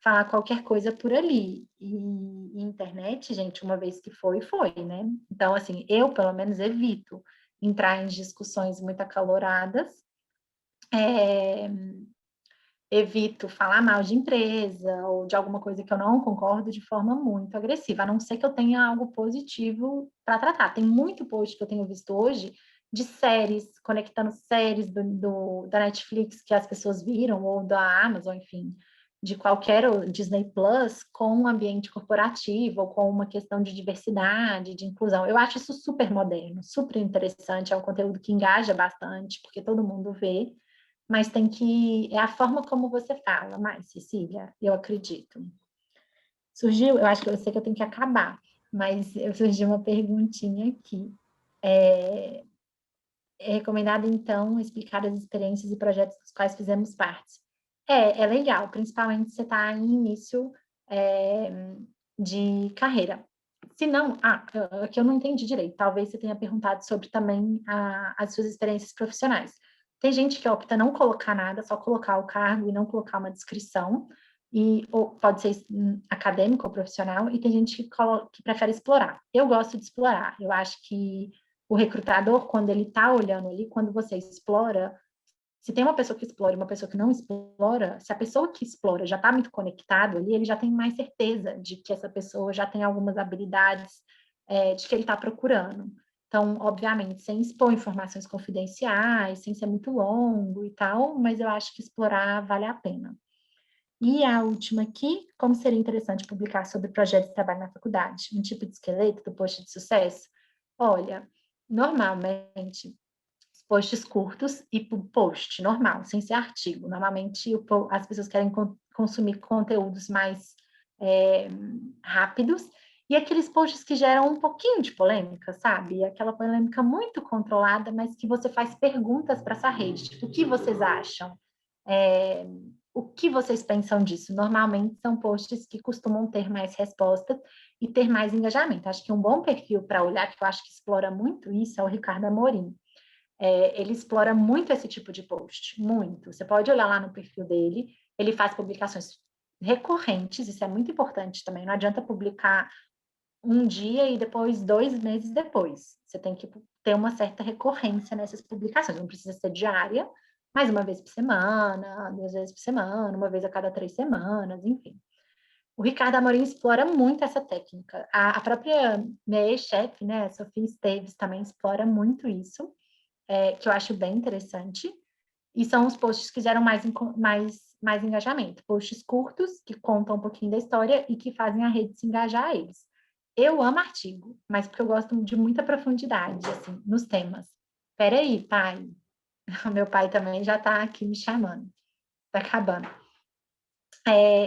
falar qualquer coisa por ali. E internet, gente, uma vez que foi, né? Então, assim, eu, pelo menos, evito entrar em discussões muito acaloradas, é, evito falar mal de empresa ou de alguma coisa que eu não concordo de forma muito agressiva, a não ser que eu tenha algo positivo para tratar. Tem muito post que eu tenho visto hoje de séries, conectando séries da Netflix que as pessoas viram, ou da Amazon, enfim, de qualquer Disney Plus, com um ambiente corporativo, ou com uma questão de diversidade, de inclusão. Eu acho isso super moderno, super interessante, é um conteúdo que engaja bastante, porque todo mundo vê, mas tem que... É a forma como você fala, mais, Cecília, eu acredito. Surgiu, eu acho que eu sei que eu tenho que acabar, mas surgiu uma perguntinha aqui. É recomendado, então, explicar as experiências e projetos dos quais fizemos parte. É legal, principalmente se você está em início de carreira. Se não, que eu não entendi direito, talvez você tenha perguntado sobre também as suas experiências profissionais. Tem gente que opta não colocar nada, só colocar o cargo e não colocar uma descrição, ou pode ser acadêmico ou profissional, e tem gente que prefere explorar. Eu gosto de explorar, eu acho que o recrutador, quando ele está olhando ali, quando você explora, se tem uma pessoa que explora e uma pessoa que não explora, se a pessoa que explora já está muito conectado ali, ele já tem mais certeza de que essa pessoa já tem algumas habilidades de que ele está procurando. Então, obviamente, sem expor informações confidenciais, sem ser muito longo e tal, mas eu acho que explorar vale a pena. E a última aqui, como seria interessante publicar sobre projetos de trabalho na faculdade? Um tipo de esqueleto do post de sucesso? Olha, normalmente, posts curtos e post normal, sem ser artigo. Normalmente, as pessoas querem consumir conteúdos mais rápidos e aqueles posts que geram um pouquinho de polêmica, sabe? Aquela polêmica muito controlada, mas que você faz perguntas para essa rede. Tipo, o que vocês acham? O que vocês pensam disso? Normalmente são posts que costumam ter mais respostas e ter mais engajamento. Acho que um bom perfil para olhar, que eu acho que explora muito isso, é o Ricardo Amorim. Ele explora muito esse tipo de post, muito. Você pode olhar lá no perfil dele, ele faz publicações recorrentes, isso é muito importante também. Não adianta publicar um dia e depois 2 meses depois. Você tem que ter uma certa recorrência nessas publicações. Não precisa ser diária, mas uma vez por semana, 2 vezes por semana, uma vez a cada 3 semanas, enfim. O Ricardo Amorim explora muito essa técnica. A própria minha ex-chefe, né, a Sofia Esteves, também explora muito isso, que eu acho bem interessante. E são os posts que geram mais engajamento. Posts curtos, que contam um pouquinho da história e que fazem a rede se engajar a eles. Eu amo artigo, mas porque eu gosto de muita profundidade, assim, nos temas. Peraí, pai. O meu pai também já está aqui me chamando. Está acabando.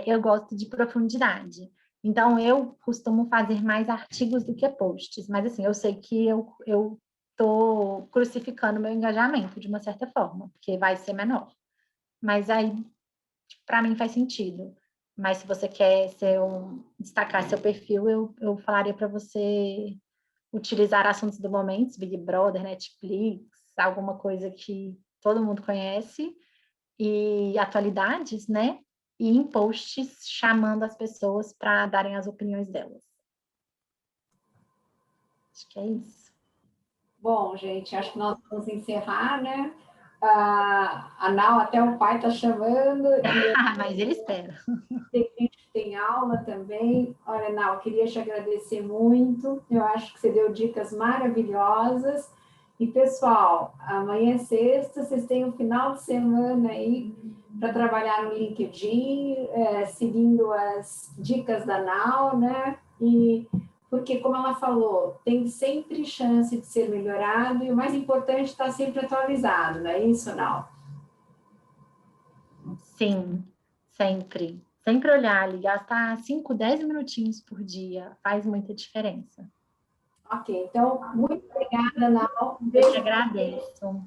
Eu gosto de profundidade. Então, eu costumo fazer mais artigos do que posts. Mas, assim, eu sei que eu estou crucificando meu engajamento, de uma certa forma, porque vai ser menor. Mas aí, para mim, faz sentido. Mas se você quer destacar seu perfil, eu falaria para você utilizar assuntos do momento, Big Brother, Netflix, alguma coisa que todo mundo conhece, e atualidades, né? E em posts chamando as pessoas para darem as opiniões delas. Acho que é isso. Bom, gente, acho que nós vamos encerrar, né? A Nau, até o pai está chamando. Mas ele espera. Tem gente que tem aula também. Olha, Nau, queria te agradecer muito. Eu acho que você deu dicas maravilhosas. E, pessoal, amanhã é sexta, vocês têm um final de semana aí para trabalhar no LinkedIn, seguindo as dicas da Nau, né? Porque, como ela falou, tem sempre chance de ser melhorado e o mais importante é estar sempre atualizado, não é isso, Nau? Sim, sempre. Sempre olhar ali, gastar 5, 10 minutinhos por dia faz muita diferença. Ok, então, muito obrigada, Nau. Um Eu beijo. te agradeço.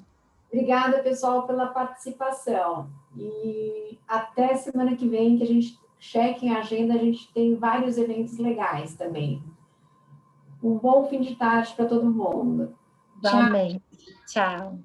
Obrigada, pessoal, pela participação. E até semana que vem, que a gente cheque em agenda, a gente tem vários eventos legais também. Um bom fim de tarde para todo mundo. Tchau. Igualmente. Tchau.